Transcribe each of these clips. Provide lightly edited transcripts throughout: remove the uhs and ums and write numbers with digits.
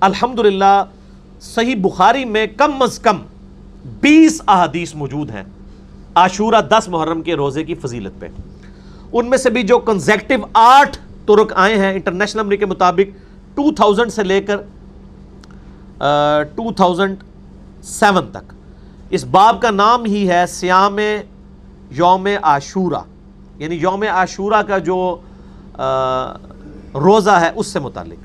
الحمدللہ صحیح بخاری میں کم از کم 20 احادیث موجود ہیں عاشورہ 10 محرم کے روزے کی فضیلت پہ. ان میں سے بھی جو کنزیکٹو 8 طرق آئے ہیں انٹرنیشنل نمبر کے مطابق 2000 سے لے کر 2007 تک. اس باب کا نام ہی ہے صیام یوم عاشورہ، یعنی یوم عاشورہ کا جو روزہ ہے اس سے متعلق.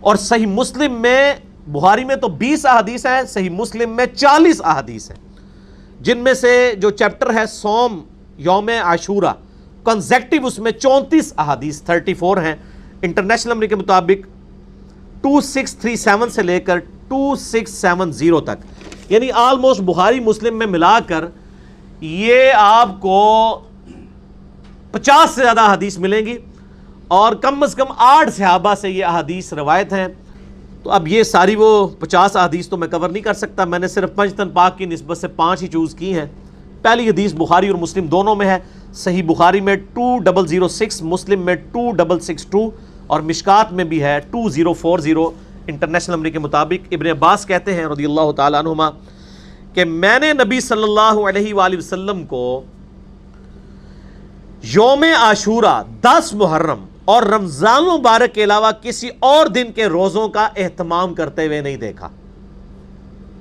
اور صحیح مسلم میں، بخاری میں تو 20 احادیث ہیں، صحیح مسلم میں 40 احادیث ہیں، جن میں سے جو چیپٹر ہے صوم یوم عاشورہ کنزیکٹو، اس میں 34 احادیث 34 ہیں انٹرنیشنل نمبر کے مطابق 2637 سے لے کر 2670 تک. یعنی آلموسٹ بخاری مسلم میں ملا کر یہ آپ کو 50 سے زیادہ احادیث ملیں گی، اور کم از کم 8 صحابہ سے یہ احادیث روایت ہیں. تو اب یہ ساری وہ 50 احادیث تو میں کور نہیں کر سکتا، میں نے صرف پنجتن پاک کی نسبت سے 5 ہی چوز کی ہیں. پہلی حدیث بخاری اور مسلم دونوں میں ہے، صحیح بخاری میں 2006، مسلم میں 2662، اور مشکات میں بھی ہے 2040 انٹرنیشنل نمبر کے مطابق. ابن عباس کہتے ہیں رضی اللہ تعالیٰ عنہما کہ میں نے نبی صلی اللہ علیہ وآلہ وسلم کو یوم عاشورہ 10 محرم اور رمضان مبارک کے علاوہ کسی اور دن کے روزوں کا اہتمام کرتے ہوئے نہیں دیکھا.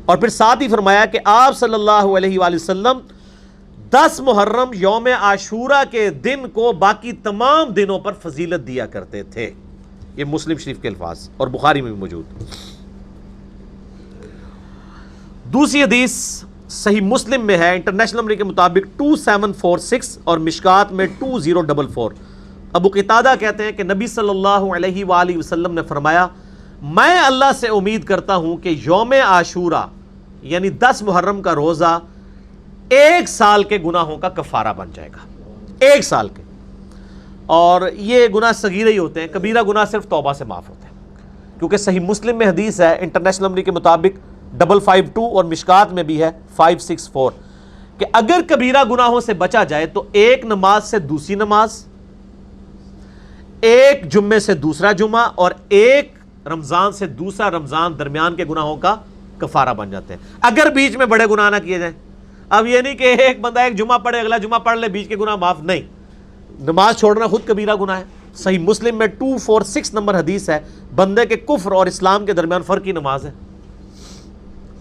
اور پھر ساتھ ہی فرمایا کہ آپ صلی اللہ علیہ وآلہ وسلم 10 محرم یوم عاشورہ کے دن کو باقی تمام دنوں پر فضیلت دیا کرتے تھے. یہ مسلم شریف کے الفاظ اور بخاری میں بھی موجود. دوسری حدیث صحیح مسلم میں ہے انٹرنیشنل نمبر کے مطابق 2746 اور مشکات میں 2044. ابو قتادہ کہتے ہیں کہ نبی صلی اللہ علیہ وآلہ وسلم نے فرمایا میں اللہ سے امید کرتا ہوں کہ یوم عاشورہ یعنی 10 محرم کا روزہ 1 سال کے گناہوں کا کفارہ بن جائے گا. 1 سال کے. اور یہ گناہ صغیرہ ہی ہوتے ہیں، کبیرہ گناہ صرف توبہ سے معاف ہوتے ہیں، کیونکہ صحیح مسلم میں حدیث ہے انٹرنیشنل نمبر کے مطابق 552 اور مشکات میں بھی ہے 564 کہ اگر کبیرہ گناہوں سے بچا جائے تو ایک نماز سے دوسری نماز، ایک جمعے سے دوسرا جمعہ، اور ایک رمضان سے دوسرا رمضان درمیان کے گناہوں کا کفارہ بن جاتے ہیں، اگر بیچ میں بڑے گناہ نہ کیے جائیں. اب یہ نہیں کہ ایک بندہ ایک جمعہ پڑھے اگلا جمعہ پڑھ لے بیچ کے گناہ معاف، نہیں، نماز چھوڑنا خود کبیرہ گناہ ہے. صحیح مسلم میں 246 نمبر حدیث ہے بندے کے کفر اور اسلام کے درمیان فرق کی نماز ہے،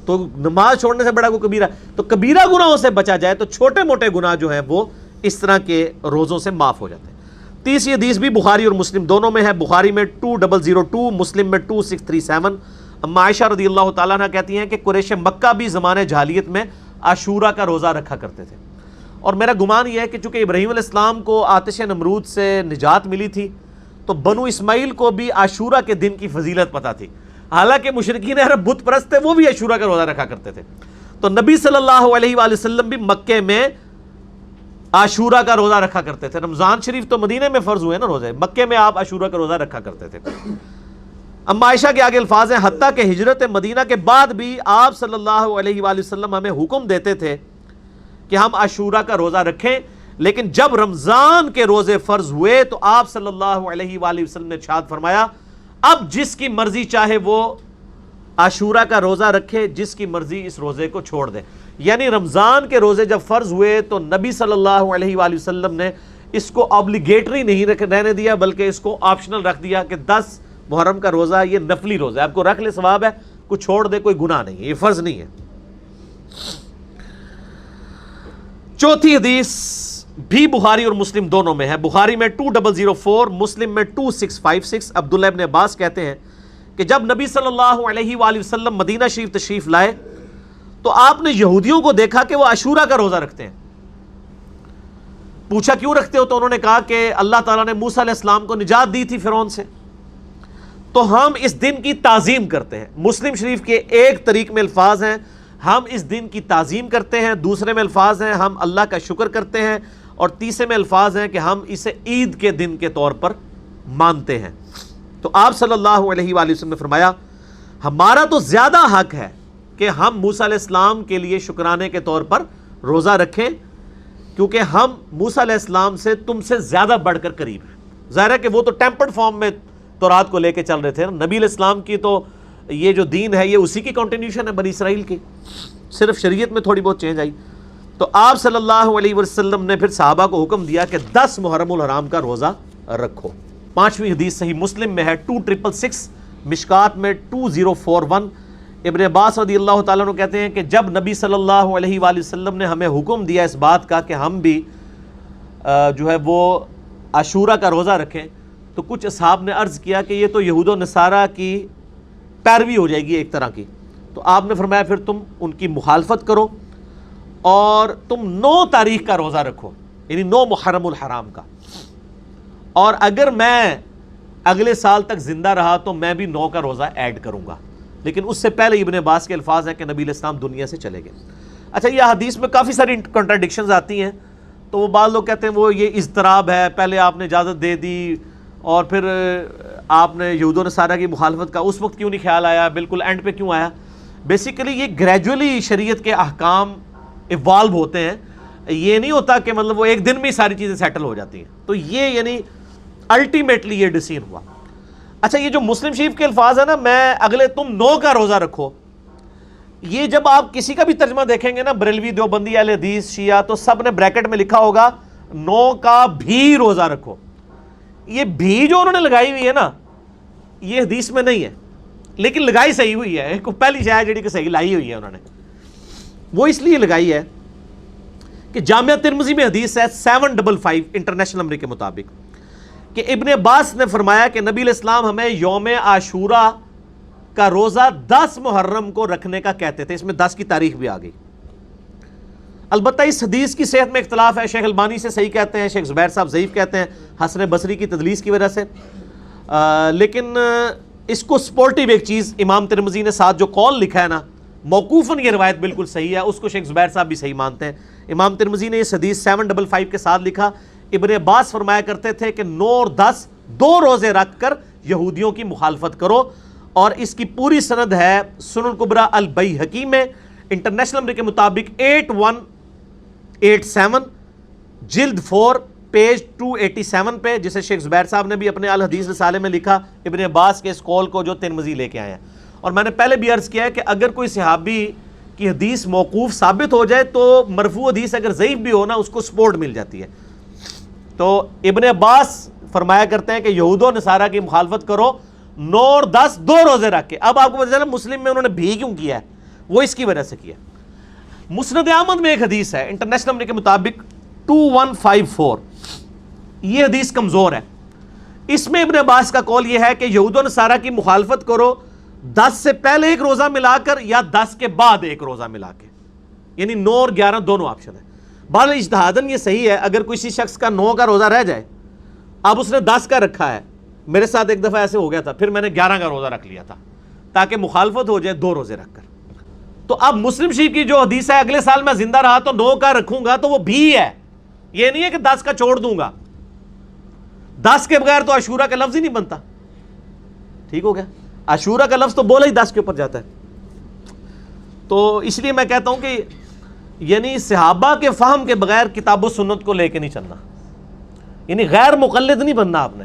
تو نماز چھوڑنے سے بڑا کوئی کبیرہ. تو کبیرہ گناہوں سے بچا جائے تو چھوٹے موٹے گناہ جو ہیں وہ اس طرح کے روزوں سے معاف ہو جاتے ہیں. تیسری حدیث بھی بخاری اور مسلم دونوں میں ہے، بخاری میں 2002، مسلم میں 2637. اما عائشہ رضی اللہ تعالیٰ عنہ کہتی ہیں کہ قریش مکہ بھی زمانے جاہلیت میں عاشورہ کا روزہ رکھا کرتے تھے، اور میرا گمان یہ ہے کہ چونکہ ابراہیم علیہ السلام کو آتش نمرود سے نجات ملی تھی تو بنو اسماعیل کو بھی عاشورہ کے دن کی فضیلت پتہ تھی، حالانکہ مشرکین عرب بت پرست تھے، وہ بھی عاشورہ کا روزہ رکھا کرتے تھے. تو نبی صلی اللہ علیہ وآلہ وسلم بھی مکے میں عاشورہ کا روزہ رکھا کرتے تھے. رمضان شریف تو مدینے میں فرض ہوئے نا روزے، مکے میں آپ عاشورہ کا روزہ رکھا کرتے تھے. اما عائشہ کے آگے الفاظ ہیں حتیٰ کہ ہجرت مدینہ کے بعد بھی آپ صلی اللہ علیہ وآلہ وسلم ہمیں حکم دیتے تھے کہ ہم عاشورہ کا روزہ رکھیں، لیکن جب رمضان کے روزے فرض ہوئے تو آپ صلی اللہ علیہ وآلہ وسلم نے ارشاد فرمایا اب جس کی مرضی چاہے وہ عاشورہ کا روزہ رکھے، جس کی مرضی اس روزے کو چھوڑ دے. یعنی رمضان کے روزے جب فرض ہوئے تو نبی صلی اللہ علیہ وآلہ وسلم نے اس کو آبلیگیٹری نہیں رہنے دیا، بلکہ اس کو آپشنل رکھ دیا کہ 10 محرم کا روزہ یہ نفلی روزہ ہے، آپ کو رکھ لے ثواب ہے، کوئی چھوڑ دے کوئی گناہ نہیں ہے، یہ فرض نہیں ہے. چوتھی حدیث بھی بخاری اور مسلم دونوں میں ہے، بخاری میں 2004، مسلم میں 2656. عبداللہ ابن عباس کہتے ہیں کہ جب نبی صلی اللہ علیہ وآلہ وسلم مدینہ شریف تشریف لائے تو آپ نے یہودیوں کو دیکھا کہ وہ عاشورہ کا روزہ رکھتے ہیں. پوچھا کیوں رکھتے ہو؟ تو انہوں نے کہا کہ اللہ تعالیٰ نے موسیٰ علیہ السلام کو نجات دی تھی فرعون سے، تو ہم اس دن کی تعظیم کرتے ہیں. مسلم شریف کے ایک طریق میں الفاظ ہیں ہم اس دن کی تعظیم کرتے ہیں، دوسرے میں الفاظ ہیں ہم اللہ کا شکر کرتے ہیں، اور تیسرے میں الفاظ ہیں کہ ہم اسے عید کے دن کے طور پر مانتے ہیں. تو آپ صلی اللہ علیہ وآلہ وسلم نے فرمایا ہمارا تو زیادہ حق ہے کہ ہم موسیٰ علیہ السلام کے لیے شکرانے کے طور پر روزہ رکھیں، کیونکہ ہم موسیٰ علیہ السلام سے تم سے زیادہ بڑھ کر قریب ہیں. ظاہر ہے کہ وہ تو ٹیمپرڈ فارم میں تورات کو لے کے چل رہے تھے، نبی علیہ السلام کی تو یہ جو دین ہے یہ اسی کی کنٹینیوشن ہے بنی اسرائیل کی, صرف شریعت میں تھوڑی بہت چینج آئی. تو آپ صلی اللہ علیہ وسلم نے پھر صحابہ کو حکم دیا کہ 10 محرم الحرام کا روزہ رکھو. 5ویں حدیث صحیح مسلم میں ہے 2666, مشکات میں 2041. ابن عباس رضی اللہ تعالیٰ عنہ کہتے ہیں کہ جب نبی صلی اللہ علیہ وآلہ وسلم نے ہمیں حکم دیا اس بات کا کہ ہم بھی جو ہے وہ عاشورہ کا روزہ رکھیں, تو کچھ اصحاب نے عرض کیا کہ یہ تو یہود و نصارہ کی پیروی ہو جائے گی ایک طرح کی. تو آپ نے فرمایا پھر تم ان کی مخالفت کرو اور تم 9 تاریخ کا روزہ رکھو, یعنی 9 محرم الحرام کا, اور اگر میں اگلے سال تک زندہ رہا تو میں بھی 9 کا روزہ ایڈ کروں گا. لیکن اس سے پہلے ابن عباس کے الفاظ ہیں کہ نبی علیہ السلام دنیا سے چلے گئے. اچھا, یہ حدیث میں کافی ساری کنٹراڈکشنز آتی ہیں, تو وہ بعض لوگ کہتے ہیں وہ یہ اضطراب ہے, پہلے آپ نے اجازت دے دی اور پھر آپ نے یہود و نصارہ کی مخالفت کا اس وقت کیوں نہیں خیال آیا, بالکل اینڈ پہ کیوں آیا. بیسیکلی یہ گریجولی شریعت کے احکام ایوالو ہوتے ہیں, یہ نہیں ہوتا کہ مطلب وہ ایک دن میں ساری چیزیں سیٹل ہو جاتی ہیں. تو یہ یعنی الٹیمیٹلی یہ ڈیسیژن ہوا. اچھا, یہ جو مسلم شریف کے الفاظ ہیں نا, میں اگلے تم 9 کا روزہ رکھو, یہ جب آپ کسی کا بھی ترجمہ دیکھیں گے نا, بریلوی, دیوبندی, اہل حدیث, شیعہ, تو سب نے بریکٹ میں لکھا ہوگا 9 کا بھی روزہ رکھو. یہ بھی جو انہوں نے لگائی ہوئی ہے نا, یہ حدیث میں نہیں ہے, لیکن لگائی صحیح ہوئی ہے. ایک پہلی شاید جڑی کہ صحیح لائی ہوئی ہے انہوں نے, وہ اس لیے لگائی ہے کہ جامعہ ترمذی میں حدیث ہے 755 انٹرنیشنل نمبر کے مطابق کہ ابن عباس نے فرمایا کہ نبی علیہ السلام ہمیں یوم عاشورہ کا روزہ 10 محرم کو رکھنے کا کہتے تھے. اس میں 10 کی تاریخ بھی آ گئی. البتہ اس حدیث کی صحت میں اختلاف ہے, شیخ البانی سے صحیح کہتے ہیں, شیخ زبیر صاحب ضعیف کہتے ہیں حسن بصری کی تدلیس کی وجہ سے. لیکن اس کو سپورٹیو ایک چیز امام ترمذی نے ساتھ جو قول لکھا ہے نا, موقوفاً یہ روایت بالکل صحیح ہے, اس کو شیخ زبیر صاحب بھی صحیح مانتے ہیں. امام ترمذی نے اس حدیث 755 کے ساتھ لکھا, ابن عباس فرمایا کرتے تھے کہ 9 اور 10 2 روزے رکھ کر یہودیوں کی مخالفت کرو, اور اس کی پوری سند ہے سنن الکبریٰ البیہقی میں انٹرنیشنل نمبر کے مطابق 8187 جلد 4 پیج 287 پہ, جسے شیخ زبیر صاحب نے بھی اپنے الحدیث رسالے میں لکھا ابن عباس کے اس قول کو جو ترمذی لے کے آئے ہیں. اور میں نے پہلے بھی عرض کیا ہے کہ اگر کوئی صحابی کی حدیث موقوف ثابت ہو جائے تو مرفوع حدیث اگر ضعیف بھی ہو نا, اس کو سپورٹ مل جاتی ہے. تو ابن عباس فرمایا کرتے ہیں کہ یہود و نصارہ کی مخالفت کرو, 9 اور 10 2 روزے رکھ کے. اب آپ کو پتہ چلا مسلم میں انہوں نے بھی کیوں کیا ہے, وہ اس کی وجہ سے کیا. مسند احمد میں ایک حدیث ہے انٹرنیشنل نمبر کے مطابق 2154, یہ حدیث کمزور ہے. اس میں ابن عباس کا قول یہ ہے کہ یہود و نصارہ کی مخالفت کرو 10 سے پہلے ایک روزہ ملا کر یا 10 کے بعد ایک روزہ ملا کے, یعنی 9 اور 11 دونوں آپشن ہیں. بہرحال اجتہاداً یہ صحیح ہے, اگر کسی شخص کا 9 کا روزہ رہ جائے, اب اس نے 10 کا رکھا ہے, میرے ساتھ ایک دفعہ ایسے ہو گیا تھا, پھر میں نے 11 کا روزہ رکھ لیا تھا تاکہ مخالفت ہو جائے 2 روزے رکھ کر. تو اب مسلم شریف کی جو حدیث ہے اگلے سال میں زندہ رہا تو 9 کا رکھوں گا, تو وہ بھی ہے, یہ نہیں ہے کہ 10 کا چھوڑ دوں گا. 10 کے بغیر تو عاشورہ کا لفظ ہی نہیں بنتا. ٹھیک ہو گیا, عاشورہ کا لفظ تو بولا ہی 10 کے اوپر جاتا ہے. تو اس لیے میں کہتا ہوں کہ یعنی صحابہ کے فہم کے بغیر کتاب و سنت کو لے کے نہیں چلنا, یعنی غیر مقلد نہیں بننا. آپ نے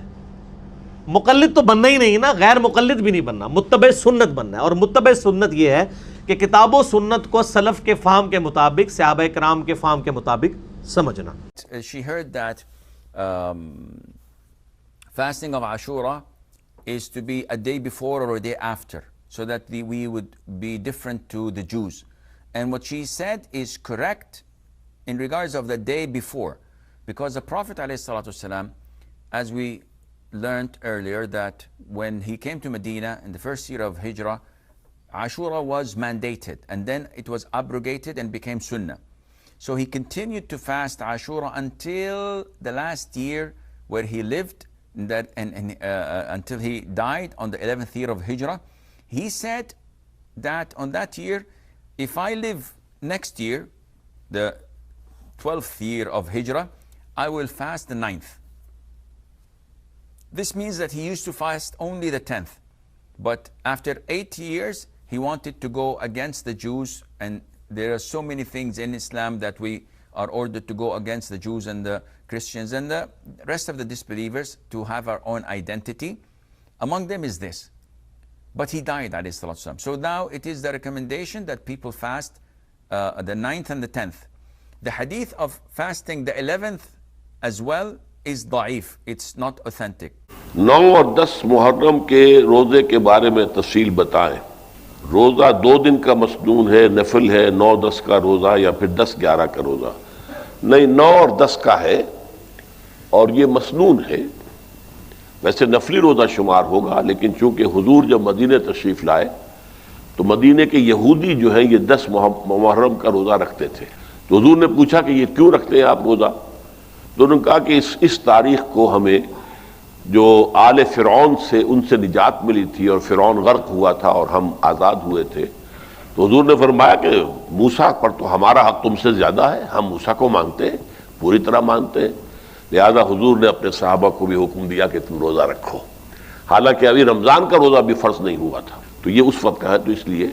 مقلد تو بننا ہی نہیں نا, غیر مقلد بھی نہیں بننا, متبع سنت بننا ہے. اور متبع سنت یہ ہے کہ کتاب و سنت کو سلف کے فہم کے مطابق, صحابہ کرام کے فہم کے مطابق سمجھنا. She heard that fasting of Ashura is to be a day before or a day after, so that we would be different to the Jews. And what she said is correct in regards of the day before, because the Prophet ﷺ, as we learned earlier, that when he came to Medina in the first year of Hijrah, Ashura was mandated, and then it was abrogated and became Sunnah. So he continued to fast Ashura until the last year where he lived, until he died on the 11th year of Hijrah. He said that on that year, if I live next year, the 12th year of Hijrah, I will fast the 9th. This means that he used to fast only the 10th. But after 8 years, he wanted to go against the Jews, and there are so many things in Islam that we are ordered to go against the Jews and the Christians and the rest of the disbelievers to have our own identity. Among them is this, but he died, alayhi salatu wasalam. So now it is the recommendation that people fast the 9th and the 10th. The hadith of fasting the 11th as well is da'if. It's not authentic. 9 اور 10 محرم کے روزے کے بارے میں تفصیل بتائیں. روزہ 2 دن کا مسنون ہے، نفل ہے، 9-10 کا روزہ یا پھر 10-11 کا روزہ؟ نہیں، 9 اور 10 کا ہے اور یہ مسنون ہے. ویسے نفلی روزہ شمار ہوگا، لیکن چونکہ حضور جب مدینہ تشریف لائے تو مدینہ کے یہودی جو ہیں یہ 10 محرم کا روزہ رکھتے تھے. تو حضور نے پوچھا کہ یہ کیوں رکھتے ہیں آپ روزہ؟ تو انہوں نے کہا کہ اس تاریخ کو ہمیں جو آل فرعون سے ان سے نجات ملی تھی اور فرعون غرق ہوا تھا اور ہم آزاد ہوئے تھے. تو حضور نے فرمایا کہ موسیٰ پر تو ہمارا حق تم سے زیادہ ہے، ہم موسیٰ کو مانتے ہیں، پوری طرح مانتے ہیں. لہذا حضور نے اپنے صحابہ کو بھی حکم دیا کہ تم روزہ رکھو، حالانکہ ابھی رمضان کا روزہ بھی فرض نہیں ہوا تھا. تو یہ اس وقت کا ہے، تو اس لیے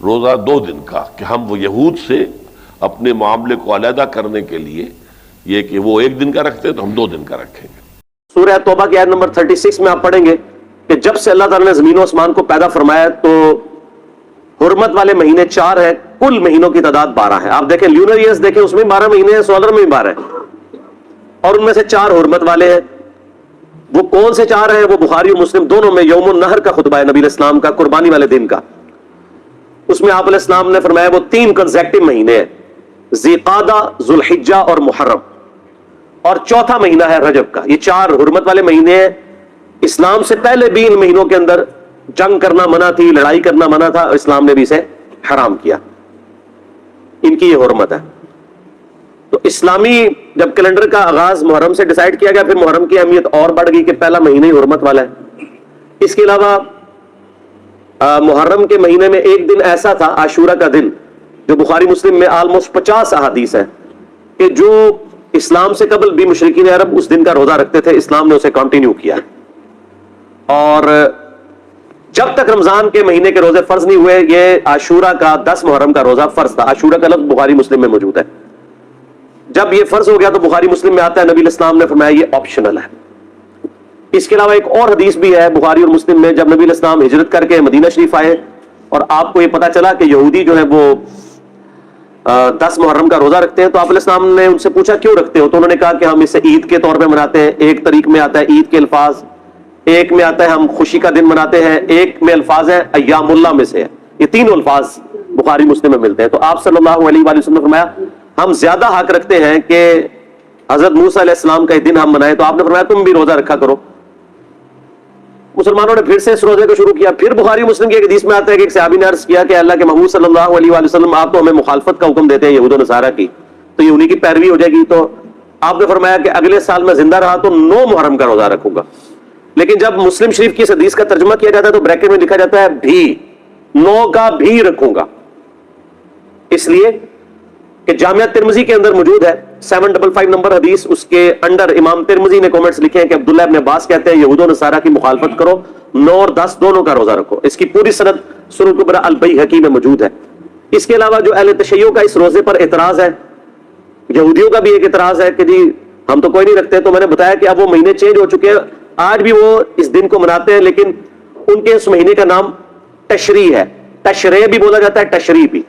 روزہ 2 دن کا کہ ہم وہ یہود سے اپنے معاملے کو علیحدہ کرنے کے لیے یہ کہ وہ 1 دن کا رکھتے تو ہم 2 دن کا رکھیں گے. سورہ توبہ کی آیت نمبر 36 میں آپ پڑھیں گے کہ جب سے اللہ تعالیٰ نے زمین و آسمان کو پیدا فرمایا تو حرمت والے مہینے 4 ہیں، کل مہینوں کی تعداد 12 ہے. آپ دیکھیں لونر ایئرز دیکھیں، اس میں 12 مہینے ہیں، سولر میں بھی 12 ہیں، اور ان میں سے 4 حرمت والے ہیں. وہ کون سے 4 ہیں؟ وہ بخاری و مسلم دونوں میں یوم النحر کا خطبہ ہے نبی علیہ السلام کا، قربانی والے دن کا. اس میں آپ علیہ السلام نے فرمایا وہ 3 کنزیکٹو مہینے ہیں، ذی قعدہ، ذو الحجہ اور محرم، اور چوتھا مہینہ ہے رجب کا. یہ 4 حرمت والے مہینے ہیں. اسلام سے پہلے بھی ان مہینوں کے اندر جنگ کرنا منع تھی، لڑائی کرنا منع تھا، اسلام نے بھی اسے حرام کیا. ان کی یہ حرمت ہے. تو اسلامی جب کیلنڈر کا آغاز محرم سے ڈیسائیڈ کیا گیا، پھر محرم کی اہمیت اور بڑھ گئی کہ پہلا مہینہ ہی حرمت والا ہے. اس کے علاوہ محرم کے مہینے میں ایک دن ایسا تھا، عاشورہ کا دن، جو بخاری مسلم میں آلموسٹ 50 احادیث ہے کہ جو اسلام سے قبل بھی مشرکین عرب اس دن کا روزہ رکھتے تھے، اسلام نے اسے کنٹینیو کیا. اور جب تک رمضان کے مہینے کے روزے فرض نہیں ہوئے، یہ عاشورہ کا 10 محرم کا روزہ فرض تھا. عاشورہ کا لفظ بخاری مسلم میں موجود ہے. جب یہ فرض ہو گیا تو بخاری مسلم میں آتا ہے، نبی علیہ السلام نے فرمایا یہ آپشنل ہے. اس کے علاوہ ایک اور حدیث بھی ہے بخاری اور مسلم میں، جب نبی علیہ السلام ہجرت کر کے مدینہ شریف آئے اور آپ کو یہ پتا چلا کہ یہودی جو ہے وہ 10 محرم کا روزہ رکھتے ہیں، تو آپ علیہ السلام نے ان سے پوچھا کیوں رکھتے ہو؟ تو انہوں نے کہا کہ ہم اسے عید کے طور پہ مناتے ہیں. ایک طریق میں آتا ہے عید کے الفاظ، ایک میں آتا ہے ہم خوشی کا دن مناتے ہیں، ایک میں الفاظ ہیں ایام اللہ میں سے ہے. یہ تینوں الفاظ بخاری مسلم میں ملتے ہیں. تو آپ صلی اللہ علیہ وآلہ وسلم نے فرمایا ہم زیادہ حق رکھتے ہیں کہ حضرت موسیٰ علیہ السلام کا یہ دن ہم منائیں. تو آپ نے فرمایا تم بھی روزہ رکھا کرو. مسلمانوں نے پھر سے اس روزے کو شروع کیا. پھر بخاری مسلم کی ایک حدیث میں آتا ہے کہ ایک صحابی نے عرض کیا کہ اللہ کے محبوب صلی اللہ علیہ وآلہ وسلم آپ تو ہمیں مخالفت کا حکم دیتے ہیں یہود و نصارہ کی، تو یہ انہی کی پیروی ہو جائے گی. تو آپ نے فرمایا کہ اگلے سال میں زندہ رہا تو 9 محرم کا روزہ رکھوں گا. لیکن جب مسلم شریف کی اس حدیث کا ترجمہ کیا جاتا ہے تو بریکٹ میں لکھا جاتا ہے بھی، 9 کا بھی رکھوں گا. اس لیے کہ جامعہ ترمذی کے اندر موجود ہے 755 نمبر حدیث، اس کے انڈر امام ترمذی نے کومنٹس لکھے ہیں کہ عبداللہ ابن عباس کہتے ہیں یہود و نصارہ کی مخالفت کرو، 9 اور 10 دونوں کا روزہ رکھو. اس کی پوری سند سنن کبری البیہقی میں موجود ہے. اس کے علاوہ جو اہل تشیع کا اس روزے پر اعتراض ہے، یہودیوں کا بھی ایک اعتراض ہے کہ جی ہم تو کوئی نہیں رکھتے. تو میں نے بتایا کہ اب وہ مہینے چینج ہو چکے ہیں، آج بھی وہ اس دن کو مناتے ہیں، لیکن ان کے اس مہینے کا نام تشریع ہے. تشریع بھی بولا جاتا ہے، تشریع بھی،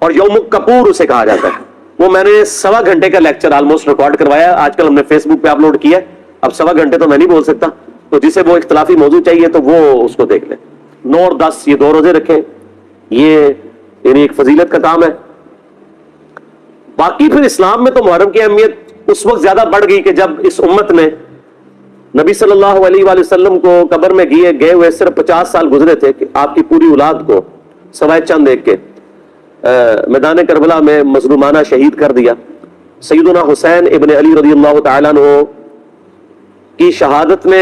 اور یوم کپور اسے کہا جاتا ہے. وہ میں نے 1.25 گھنٹے کا لیکچر آلموسٹ ریکارڈ کروایا، آج کل ہم نے فیس بک پہ اپلوڈ کیا. اب 1.25 گھنٹے تو میں نہیں بول سکتا، تو جسے وہ اختلافی موضوع چاہیے تو وہ اس کو دیکھ لیں. 9 اور 10 یہ 2 روزے رکھیں، یہ یعنی ایک فضیلت کا کام ہے. باقی پھر اسلام میں تو محرم کی اہمیت اس وقت زیادہ بڑھ گئی کہ جب اس امت نے نبی صلی اللہ علیہ وآلہ وسلم کو قبر میں گئے ہوئے صرف 50 سال گزرے تھے کہ آپ کی پوری اولاد کو سوائے چند ایک کے میدان کربلا میں مظلومانہ شہید کر دیا. سیدنا حسین ابن علی رضی اللہ تعالیٰ عنہ کی شہادت نے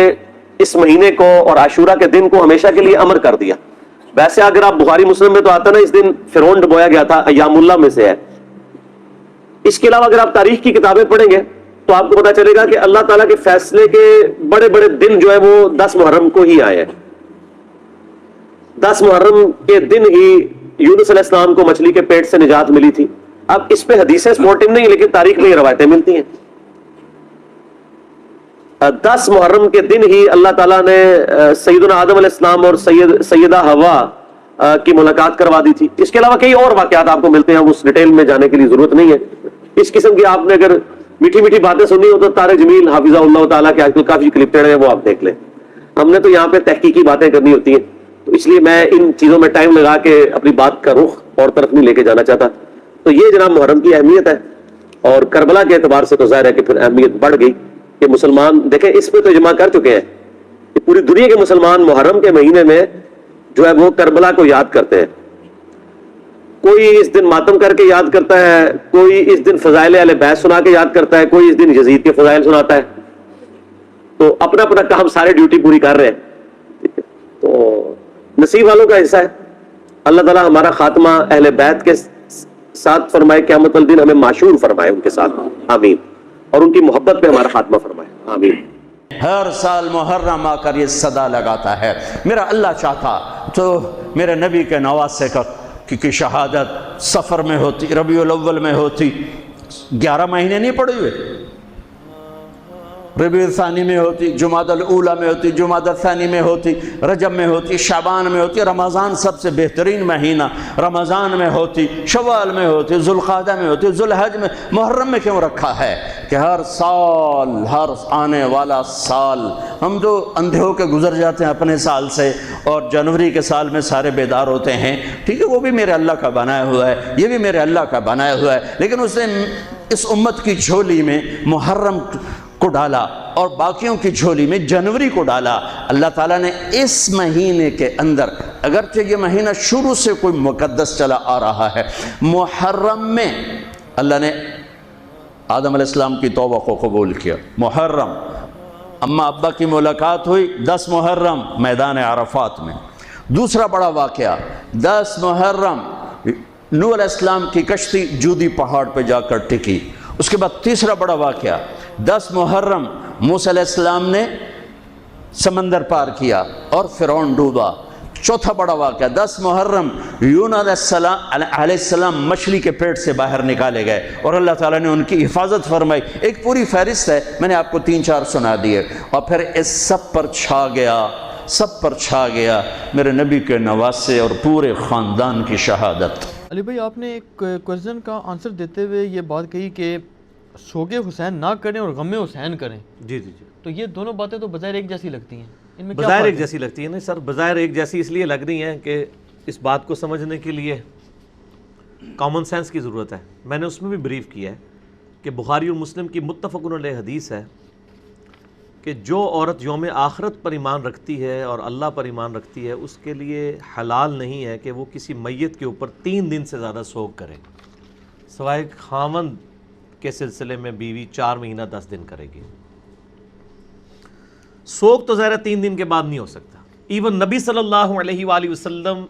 اس مہینے کو اور عاشورہ کے دن کو ہمیشہ کے لیے امر کر دیا. ویسے اگر آپ بخاری مسلم میں تو آتا نا اس دن فرعون ڈبویا گیا تھا، ایام اللہ میں سے ہے. اس کے علاوہ اگر آپ تاریخ کی کتابیں پڑھیں گے تو آپ کو پتا چلے گا کہ اللہ تعالیٰ کے فیصلے کے بڑے بڑے دن جو ہے وہ 10 محرم کو ہی آئے ہیں. 10 محرم کے دن ہی یونس علیہ السلام کو مچھلی کے پیٹ سے نجات ملی تھی. اب اس پہ حدیثیں سپورٹنگ نہیں، لیکن تاریخ میں یہ روایتیں ملتی ہیں. 10 محرم کے دن ہی اللہ تعالیٰ نے سیدنا آدم علیہ السلام اور سیدہ حوا کی ملاقات کروا دی تھی. اس کے علاوہ کئی اور واقعات آپ کو ملتے ہیں, اس ڈیٹیل میں جانے کی ضرورت نہیں ہے. اس قسم کی آپ نے اگر میٹھی میٹھی باتیں سنی ہو تو طارق جمیل حافظہ اللہ تعالیٰ کے آج کل کافی کلپٹڈ ہیں, وہ آپ دیکھ لیں. ہم نے تو یہاں پہ تحقیقی باتیں کرنی ہوتی ہیں, تو اس لیے میں ان چیزوں میں ٹائم لگا کے اپنی بات کا رخ اور طرف نہیں لے کے جانا چاہتا. تو یہ جناب محرم کی اہمیت ہے, اور کربلا کے اعتبار سے تو ظاہر ہے کہ پھر اہمیت بڑھ گئی کہ مسلمان دیکھیں اس پہ تو اجماع کر چکے ہیں کہ پوری دنیا کے مسلمان محرم کے مہینے میں جو ہے وہ کربلا کو یاد کرتے ہیں. کوئی اس دن ماتم کر کے یاد کرتا ہے, کوئی اس دن فضائل اہل بیت سنا کے یاد کرتا ہے, کوئی اس دن یزید کے فضائل سناتا ہے. تو اپنا اپنا کام سارے ڈیوٹی پوری کر رہے ہیں. تو نصیب والوں کا حصہ ہے. اللہ تعالیٰ ہمارا خاتمہ اہل بیت کے ساتھ فرمائے, قیامت الدین ہمیں معشور فرمائے ان کے ساتھ, آمین. اور ان کی محبت پہ ہمارا خاتمہ فرمائے, آمین. ہر سال محرم آ کر یہ صدا لگاتا ہے, میرا اللہ چاہتا تو میرے نبی کے نواسے کی شہادت سفر میں ہوتی, ربیع الاول میں ہوتی. 11 مہینے نہیں پڑے ہوئے, ربیع الثانی میں ہوتی, جمادی الاولیٰ میں ہوتی, جمادی الثانی میں ہوتی, رجب میں ہوتی, شعبان میں ہوتی, رمضان سب سے بہترین مہینہ رمضان میں ہوتی, شوال میں ہوتی, ذوالقعدہ میں ہوتی, ذوالحج میں. محرم میں کیوں رکھا ہے کہ ہر سال, ہر آنے والا سال ہم تو اندھے ہو کے گزر جاتے ہیں اپنے سال سے, اور جنوری کے سال میں سارے بیدار ہوتے ہیں. ٹھیک ہے, وہ بھی میرے اللہ کا بنایا ہوا ہے, یہ بھی میرے اللہ کا بنایا ہوا ہے, لیکن اس نے اس امت کی جھولی میں محرم کو ڈالا اور باقیوں کی جھولی میں جنوری کو ڈالا. اللہ تعالیٰ نے اس مہینے کے اندر, اگرچہ یہ مہینہ شروع سے کوئی مقدس چلا آ رہا ہے, محرم میں اللہ نے آدم علیہ السلام کی توبہ کو قبول کیا. محرم اماں ابا کی ملاقات ہوئی 10 محرم میدان عرفات میں. دوسرا بڑا واقعہ 10 محرم نوح علیہ السلام کی کشتی جودی پہاڑ پہ جا کر ٹکی. اس کے بعد تیسرا بڑا واقعہ 10 محرم موسیٰ علیہ السلام نے سمندر پار کیا اور فرعون ڈوبا. چوتھا بڑا واقعہ 10 محرم یونس علیہ السلام مچھلی کے پیٹ سے باہر نکالے گئے اور اللہ تعالیٰ نے ان کی حفاظت فرمائی. ایک پوری فہرست ہے, میں نے آپ کو 3-4 سنا دیے. اور پھر اس سب پر چھا گیا میرے نبی کے نواسے اور پورے خاندان کی شہادت. علی بھائی, آپ نے ایک کوئسچن کا آنسر دیتے ہوئے یہ بات کہی کہ سوگ حسین نہ کریں اور غم حسین کریں. جی. تو یہ دونوں باتیں تو بظاہر ایک جیسی لگتی ہیں, ان میں بظاہر ایک جیسی لگتی ہیں. نہیں سر, بظاہر ایک جیسی اس لیے لگ رہی ہیں کہ اس بات کو سمجھنے کے لیے کامن سینس کی ضرورت ہے. میں نے اس میں بھی بریف کیا ہے کہ بخاری اور مسلم کی متفق علیہ حدیث ہے کہ جو عورت یوم آخرت پر ایمان رکھتی ہے اور اللہ پر ایمان رکھتی ہے, اس کے لیے حلال نہیں ہے کہ وہ کسی میت کے اوپر 3 دن سے زیادہ سوگ کرے, سوائے خاوند کے سلسلے میں بیوی 4 مہینہ 10 دن کرے گی. سوگ تو ظاہر 3 دن کے بعد نہیں ہو سکتا. ایون نبی صلی اللہ علیہ وآلہ وسلم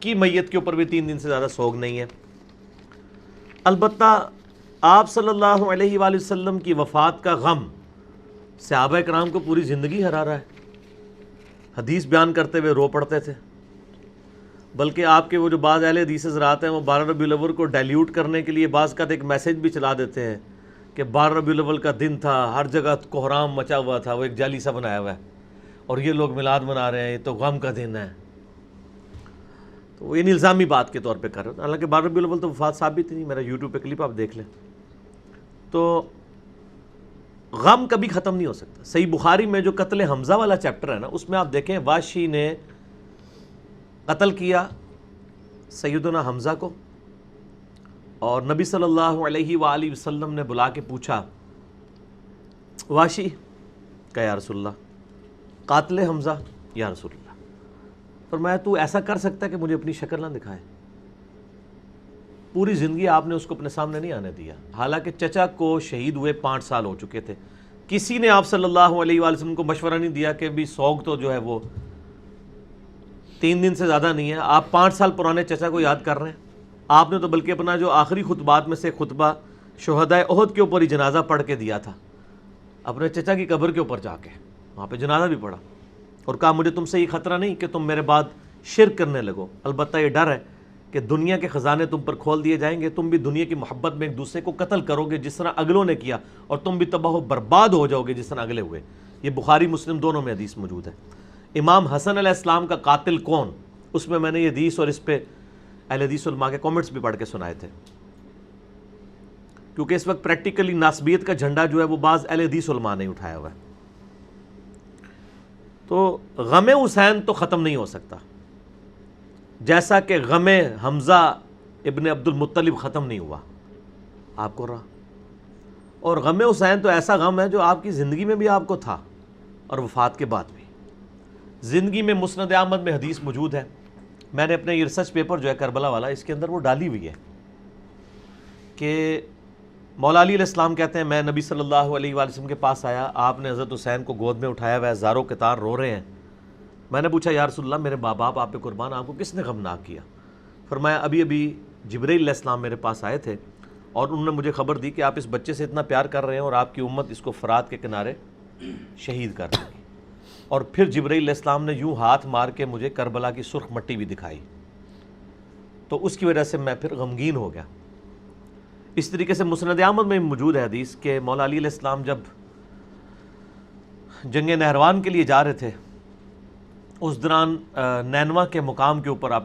کی میت کے اوپر بھی 3 دن سے زیادہ سوگ نہیں ہے. البتہ آپ صلی اللہ علیہ وآلہ وسلم کی وفات کا غم صحابہ کرام کو پوری زندگی ہرا رہا ہے. حدیث بیان کرتے ہوئے رو پڑتے تھے, بلکہ آپ کے وہ جو بعض اہل حدیث حضرات ہیں وہ 12 ربیع الاول کو ڈائلیوٹ کرنے کے لیے بعض کا ایک میسیج بھی چلا دیتے ہیں کہ 12 ربیع الاول کا دن تھا, ہر جگہ کوہرام مچا ہوا تھا, وہ ایک جعلی سا بنایا ہوا ہے, اور یہ لوگ میلاد منا رہے ہیں, یہ تو غم کا دن ہے. تو وہ ان الزامی بات کے طور پہ کر رہے ہیں. حالانکہ 12 ربیع الاول تو وفات ثابت نہیں, میرا یوٹیوب پہ کلپ آپ دیکھ لیں. تو غم کبھی ختم نہیں ہو سکتا. صحیح بخاری میں جو قتل حمزہ والا چیپٹر ہے نا, اس میں آپ دیکھیں واشی نے قتل کیا سیدنا حمزہ کو, اور نبی صلی اللہ علیہ وآلہ وسلم نے بلا کے پوچھا, واشی کہ یا رسول اللہ, قاتل حمزہ یا رسول اللہ, فرمایا تو ایسا کر سکتا ہے کہ مجھے اپنی شکل نہ دکھائے. پوری زندگی آپ نے اس کو اپنے سامنے نہیں آنے دیا, حالانکہ چچا کو شہید ہوئے 5 سال ہو چکے تھے. کسی نے آپ صلی اللہ علیہ وآلہ وسلم کو مشورہ نہیں دیا کہ بھی سوگ تو جو ہے وہ 3 دن سے زیادہ نہیں ہے, آپ 5 سال پرانے چچا کو یاد کر رہے ہیں. آپ نے تو بلکہ اپنا جو آخری خطبات میں سے خطبہ شہدائے احد کے اوپر ہی جنازہ پڑھ کے دیا تھا, اپنے چچا کی قبر کے اوپر جا کے وہاں پہ جنازہ بھی پڑھا, اور کہا مجھے تم سے یہ خطرہ نہیں کہ تم میرے بعد شرک کرنے لگو, البتہ یہ ڈر ہے کہ دنیا کے خزانے تم پر کھول دیے جائیں گے, تم بھی دنیا کی محبت میں ایک دوسرے کو قتل کرو گے جس طرح اگلوں نے کیا, اور تم بھی تباہ و برباد ہو جاؤ گے جس طرح اگلے ہوئے. یہ بخاری مسلم دونوں میں حدیث موجود ہے. امام حسن علیہ السلام کا قاتل کون, اس میں نے یہ حدیث اور اس پہ اہل حدیث علماء کے کامنٹس بھی پڑھ کے سنائے تھے, کیونکہ اس وقت پریکٹیکلی ناسبیت کا جھنڈا جو ہے وہ بعض اہل حدیث علماء نے اٹھایا ہوا ہے. تو غم حسین تو ختم نہیں ہو سکتا, جیسا کہ غم حمزہ ابن عبد المطلب ختم نہیں ہوا آپ کو رہا. اور غم حسین تو ایسا غم ہے جو آپ کی زندگی میں بھی آپ کو تھا اور وفات کے بعد بھی. زندگی میں مسند احمد میں حدیث موجود ہے, میں نے اپنے یہ ریسرچ پیپر جو ہے کربلا والا, اس کے اندر وہ ڈالی ہوئی ہے کہ مولا علی علیہ السلام کہتے ہیں میں نبی صلی اللہ علیہ وآلہ وسلم کے پاس آیا, آپ نے حضرت حسین کو گود میں اٹھایا ہوا ہے, زاروں کے تار رو رہے ہیں. میں نے پوچھا یا رسول اللہ میرے باپ آپ پہ قربان, آپ کو کس نے غمناک کیا؟ فرمایا ابھی جبرائیل علیہ السلام میرے پاس آئے تھے اور انہوں نے مجھے خبر دی کہ آپ اس بچے سے اتنا پیار کر رہے ہیں اور آپ کی امت اس کو فرات کے کنارے شہید کر دے گی. اور پھر جبرائیل علیہ السلام نے یوں ہاتھ مار کے مجھے کربلا کی سرخ مٹی بھی دکھائی, تو اس کی وجہ سے میں پھر غمگین ہو گیا. اس طریقے سے مسند احمد میں موجود ہے حدیث کہ مولا علی علیہ السلام جب جنگ نہروان کے لیے جا رہے تھے, اس دوران نینوا کے مقام کے اوپر آپ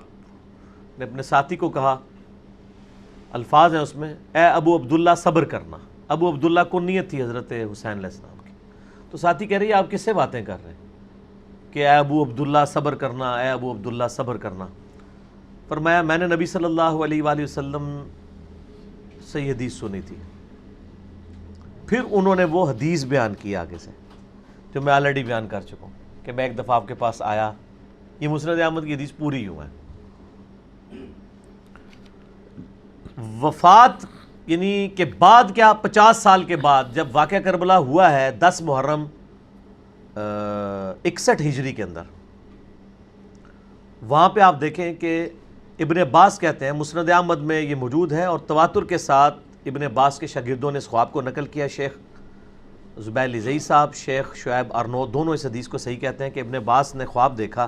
نے اپنے ساتھی کو کہا, الفاظ ہیں اس میں, اے ابو عبداللہ صبر کرنا. ابو عبداللہ کو نیت تھی حضرت حسین علیہ السلام کی. تو ساتھی کہہ رہی ہے آپ کس سے باتیں کر رہے ہیں کہ اے ابو عبداللہ صبر کرنا, اے ابو عبداللہ صبر کرنا. فرمایا میں نے نبی صلی اللہ علیہ وآلہ وسلم سے یہ حدیث سنی تھی. پھر انہوں نے وہ حدیث بیان کی آگے سے جو میں آلریڈی بیان کر چکا ہوں کہ میں ایک دفعہ آپ کے پاس آیا. یہ مسند احمد کی حدیث پوری یوں ہے. وفات یعنی کہ بعد کیا 50 سال کے بعد جب واقعہ کربلا ہوا ہے 10 محرم 61 ہجری کے اندر, وہاں پہ آپ دیکھیں کہ ابن عباس کہتے ہیں, مسند احمد میں یہ موجود ہے اور تواتر کے ساتھ ابن عباس کے شاگردوں نے اس خواب کو نقل کیا. شیخ زبیر لزئی صاحب, شیخ شعیب ارنود دونوں اس حدیث کو صحیح کہتے ہیں کہ ابن عباس نے خواب دیکھا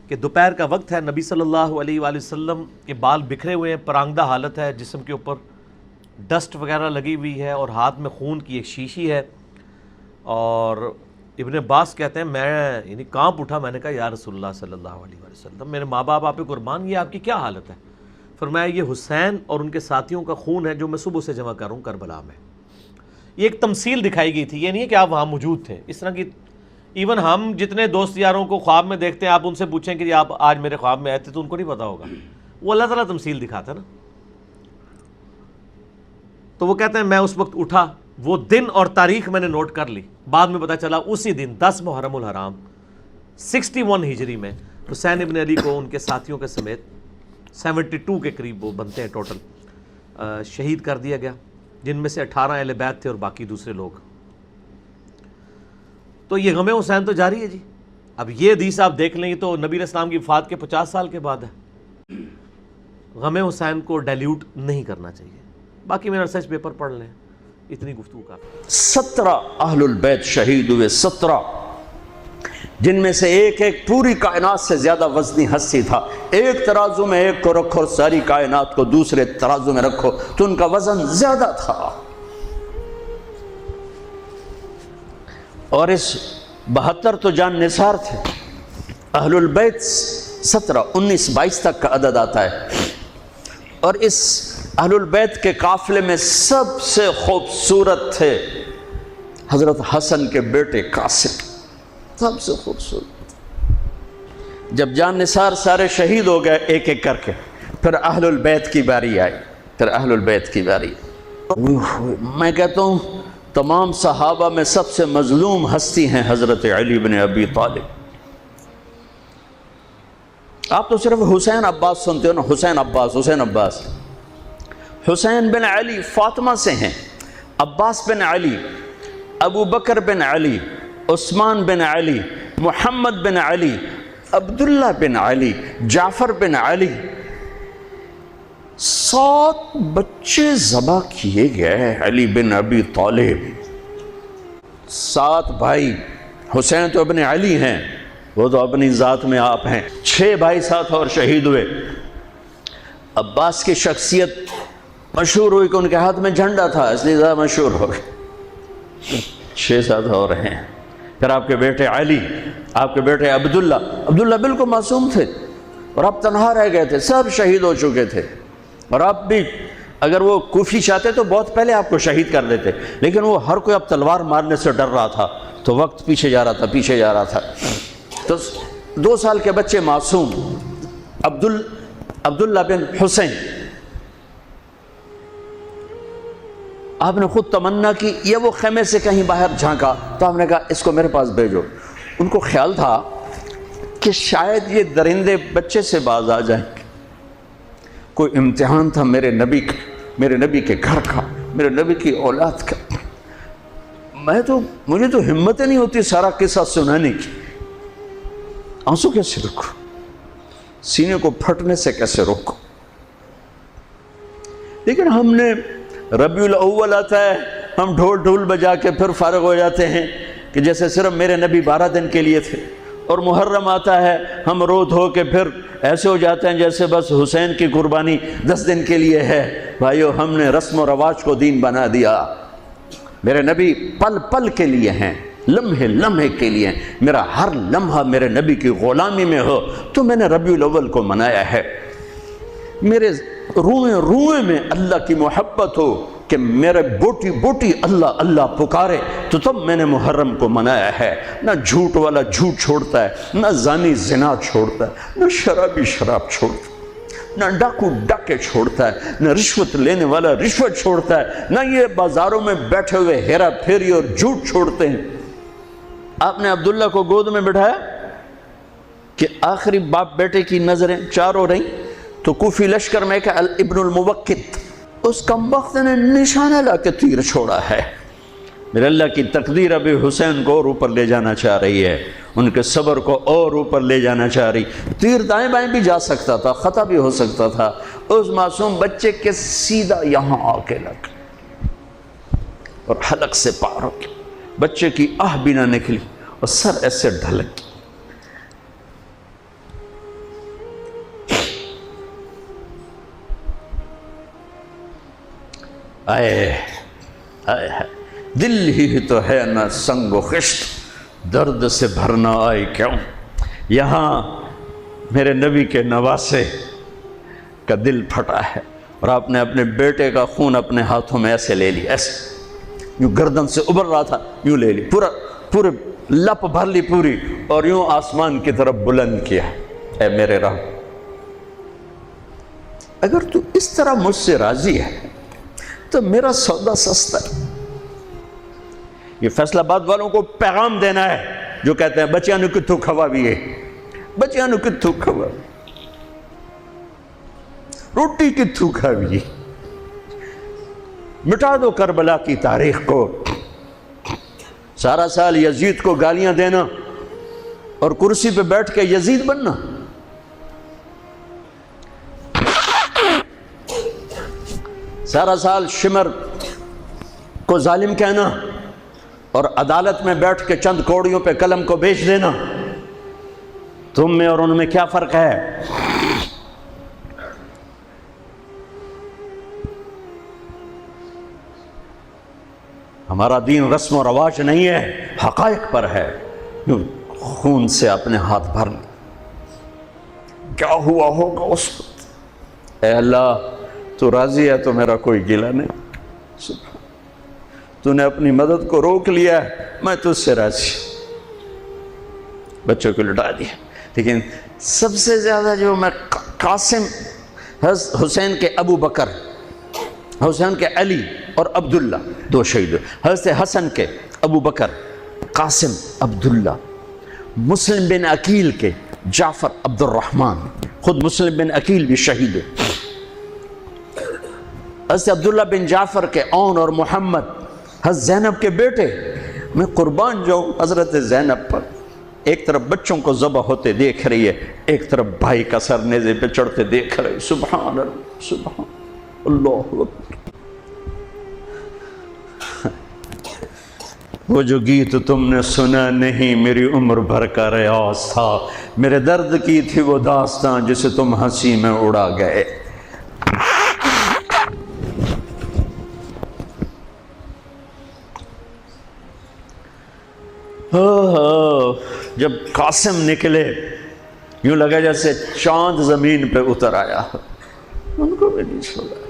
کہ دوپہر کا وقت ہے, نبی صلی اللہ علیہ وآلہ وسلم کے بال بکھرے ہوئے ہیں, پرانگدہ حالت ہے, جسم کے اوپر ڈسٹ وغیرہ لگی ہوئی ہے اور ہاتھ میں خون کی ایک شیشی ہے. اور ابن عباس کہتے ہیں میں یعنی کانپ اٹھا, میں نے کہا یا رسول اللہ صلی اللہ علیہ وآلہ وسلم میرے ماں باپ آپ پہ قربان, یہ آپ کی کیا حالت ہے؟ فرمایا یہ حسین اور ان کے ساتھیوں کا خون ہے جو میں صبح سے جمع کروں کربلا میں. یہ ایک تمثیل دکھائی گئی تھی, یہ نہیں ہے کہ آپ وہاں موجود تھے. اس طرح کی ایون ہم جتنے دوست یاروں کو خواب میں دیکھتے ہیں, آپ ان سے پوچھیں کہ آپ آج میرے خواب میں آئے تھے, تو ان کو نہیں پتا ہوگا. وہ اللہ تعالیٰ تمثیل دکھاتا ہے نا. تو وہ کہتے ہیں میں اس وقت اٹھا, وہ دن اور تاریخ میں نے نوٹ کر لی, بعد میں پتا چلا اسی دن 10 محرم الحرام 61 ہجری میں حسین ابن علی کو ان کے ساتھیوں کے سمیت 72 کے قریب وہ بنتے ہیں ٹوٹل, شہید کر دیا گیا, جن میں سے 18 اہل بیت تھے اور باقی دوسرے لوگ. تو یہ غم حسین تو جاری ہے جی. اب یہ حدیث آپ دیکھ لیں تو نبی علیہ السلام کی وفات کے 50 سال کے بعد ہے. غم حسین کو ڈیلیوٹ نہیں کرنا چاہیے. باقی میرا ریسرچ پیپر پڑھ لیں, اتنی گفتگو کافی. 17 اہل البیت شہید ہوئے, 17, جن میں سے ایک ایک پوری کائنات سے زیادہ وزنی ہستی تھا. ایک ترازو میں ایک کو رکھو اور ساری کائنات کو دوسرے ترازو میں رکھو تو ان کا وزن زیادہ تھا. اور اس 72 تو جان نثار تھے. اہل البیت 17, 19, 22 تک کا عدد آتا ہے. اور اس اہل البیت کے قافلے میں سب سے خوبصورت تھے حضرت حسن کے بیٹے قاسم, سب سے خوبصورت. جب جان نثار سارے شہید ہو گئے ایک ایک کر کے, پھر اہل البیت کی باری آئی. اہل البیت کی باری, میں کہتا ہوں تمام صحابہ میں سب سے مظلوم ہستی ہیں حضرت علی بن ابی طالب. آپ تو صرف حسین عباس سنتے ہو نا, حسین عباس. حسین بن علی فاطمہ سے ہیں, عباس بن علی, ابو بکر بن علی, عثمان بن علی, محمد بن علی, عبداللہ بن علی, جعفر بن علی. 7 بچے ذبح کیے گئے علی بن ابی طالب. 7 بھائی, حسین تو ابن علی ہیں, وہ تو اپنی ذات میں آپ ہیں. 6 بھائی ساتھ اور شہید ہوئے. عباس کی شخصیت مشہور ہوئی کہ ان کے ہاتھ میں جھنڈا تھا, اس لیے زیادہ مشہور ہو گئے. 6 ساتھ اور ہیں. پھر آپ کے بیٹے علی، آپ کے بیٹے عبداللہ بالکل معصوم تھے اور آپ تنہا رہ گئے تھے، سب شہید ہو چکے تھے، اور آپ بھی اگر وہ کوفی چاہتے تو بہت پہلے آپ کو شہید کر لیتے، لیکن وہ ہر کوئی اب تلوار مارنے سے ڈر رہا تھا، تو وقت پیچھے جا رہا تھا تو 2 سال کے بچے معصوم عبداللہ بن حسین، آپ نے خود تمنا کی، یہ وہ خیمے سے کہیں باہر جھانکا تو آپ نے کہا اس کو میرے پاس بھیجو۔ ان کو خیال تھا کہ شاید یہ درندے بچے سے باز آ جائیں، کوئی امتحان تھا میرے نبی کے گھر کا، میرے نبی کی اولاد کا۔ مجھے تو ہمت نہیں ہوتی سارا قصہ سنانے کی، آنسو کیسے روکو، سینے کو پھٹنے سے کیسے روکو۔ لیکن ہم نے ربیع الاول آتا ہے، ہم ڈھول بجا کے پھر فارغ ہو جاتے ہیں کہ جیسے صرف میرے نبی 12 دن کے لیے تھے، اور محرم آتا ہے ہم رو دھو کے پھر ایسے ہو جاتے ہیں جیسے بس حسین کی قربانی 10 دن کے لیے ہے۔ بھائیو، ہم نے رسم و رواج کو دین بنا دیا۔ میرے نبی پل پل کے لیے ہیں، لمحے لمحے کے لیے ہیں، میرا ہر لمحہ میرے نبی کی غلامی میں ہو تو میں نے ربیع الاول کو منایا ہے۔ میرے روئے میں اللہ کی محبت ہو کہ میرے بوٹی بوٹی اللہ اللہ پکارے تو تب میں نے محرم کو منایا ہے۔ نہ جھوٹ والا جھوٹ چھوڑتا ہے، نہ زانی زنا چھوڑتا ہے، نہ شرابی شراب چھوڑتا ہے، نہ ڈاکو ڈاکے چھوڑتا ہے، نہ رشوت لینے والا رشوت چھوڑتا ہے، نہ یہ بازاروں میں بیٹھے ہوئے ہیرا پھیری اور جھوٹ چھوڑتے ہیں۔ آپ نے عبداللہ کو گود میں بٹھایا کہ آخری باپ بیٹے کی نظریں 4 ہو رہی تو کوفی لشکر میں کہ ابن الموقت، اس کم وقت نے نشانہ لا کے تیر چھوڑا ہے۔ میرے اللہ کی تقدیر ابھی حسین کو اور اوپر لے جانا چاہ رہی ہے، ان کے صبر کو اور اوپر لے جانا چاہ رہی۔ تیر دائیں بائیں بھی جا سکتا تھا، خطا بھی ہو سکتا تھا، اس معصوم بچے کے سیدھا یہاں آ کے لگ اور حلق سے پار ہو گیا، بچے کی آہ بھی نہ نکلی اور سر ایسے ڈھلک۔ دل ہی تو ہے نہ سنگ و خشت، درد سے بھرنا آئی کیوں۔ یہاں میرے نبی کے نواسے کا دل پھٹا ہے، اور آپ نے اپنے بیٹے کا خون اپنے ہاتھوں میں ایسے لے لی، ایسے یوں گردن سے ابھر رہا تھا، یوں لے لی، پورے لپ بھر لی پوری، اور یوں آسمان کی طرف بلند کیا۔ اے میرے رب، اگر تو اس طرح مجھ سے راضی ہے تو میرا سودا سستا ہے۔ یہ فیصل آباد والوں کو پیغام دینا ہے جو کہتے ہیں بچیاں نو کتھوں کھوا بھی ہے، بچیاں نو کتھوں کھوا، روٹی کتھوں کھا بھی، مٹا دو کربلا کی تاریخ کو۔ سارا سال یزید کو گالیاں دینا اور کرسی پہ بیٹھ کے یزید بننا، سارا سال شمر کو ظالم کہنا اور عدالت میں بیٹھ کے چند کوڑیوں پہ قلم کو بیچ دینا، تم میں اور ان میں کیا فرق ہے؟ ہمارا دین رسم و رواج نہیں ہے، حقائق پر ہے۔ خون سے اپنے ہاتھ بھر لے، کیا ہوا ہوگا اس وقت؟ اے اللہ، تو راضی ہے تو میرا کوئی گلہ نہیں، تو نے اپنی مدد کو روک لیا ہے، میں تجھ سے راضی۔ بچوں کو لٹا دیا، لیکن سب سے زیادہ جو میں قاسم، حسین کے ابو بکر، حسین کے علی اور عبداللہ 2 شہید، حضرت حسن کے ابو بکر، قاسم، عبداللہ، مسلم بن عقیل کے جعفر عبد الرحمن، خود مسلم بن عقیل بھی شہید ہے، حضرت عبداللہ بن جعفر کے اون اور محمد، حضرت زینب کے بیٹے۔ میں قربان جاؤں حضرت زینب پر، ایک طرف بچوں کو ذبح ہوتے دیکھ رہی ہے، ایک طرف بھائی کا سر نیزے پہ چڑھتے دیکھ رہی، سبحان اللہ، سبحان اللہ اکبر۔ وہ جو گیت تم نے سنا نہیں میری عمر بھر کا ریاض تھا، میرے درد کی تھی وہ داستاں جسے تم ہنسی میں اڑا گئے۔ جب قاسم نکلے یوں لگا جیسے چاند زمین پہ اتر آیا، ان کو بھی نہیں چھوڑا۔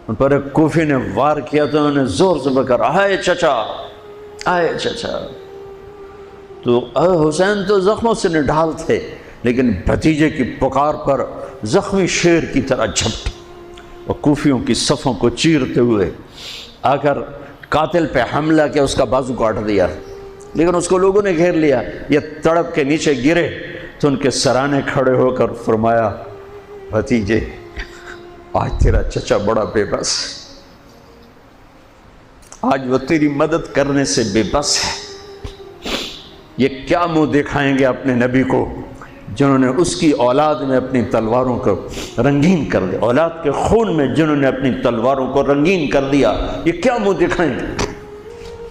ان پر ایک کوفی نے وار کیا تو انہوں نے زور سے بکر آئے چچا، آئے چچا۔ تو حسین تو زخموں سے نڈھال تھے، لیکن بھتیجے کی پکار پر زخمی شیر کی طرح جھپٹ اور کوفیوں کی صفوں کو چیرتے ہوئے آ کر قاتل پہ حملہ کیا، اس کا بازو کاٹ دیا، لیکن اس کو لوگوں نے گھیر لیا۔ یہ تڑپ کے نیچے گرے تو ان کے سرانے کھڑے ہو کر فرمایا، بھتیجے آج تیرا چچا بڑا بے بس، آج وہ تیری مدد کرنے سے بے بس ہے۔ یہ کیا منہ دکھائیں گے اپنے نبی کو جنہوں نے اس کی اولاد میں اپنی تلواروں کو رنگین کر دیا، اولاد کے خون میں جنہوں نے اپنی تلواروں کو رنگین کر دیا، یہ کیا منہ دکھائیں گے؟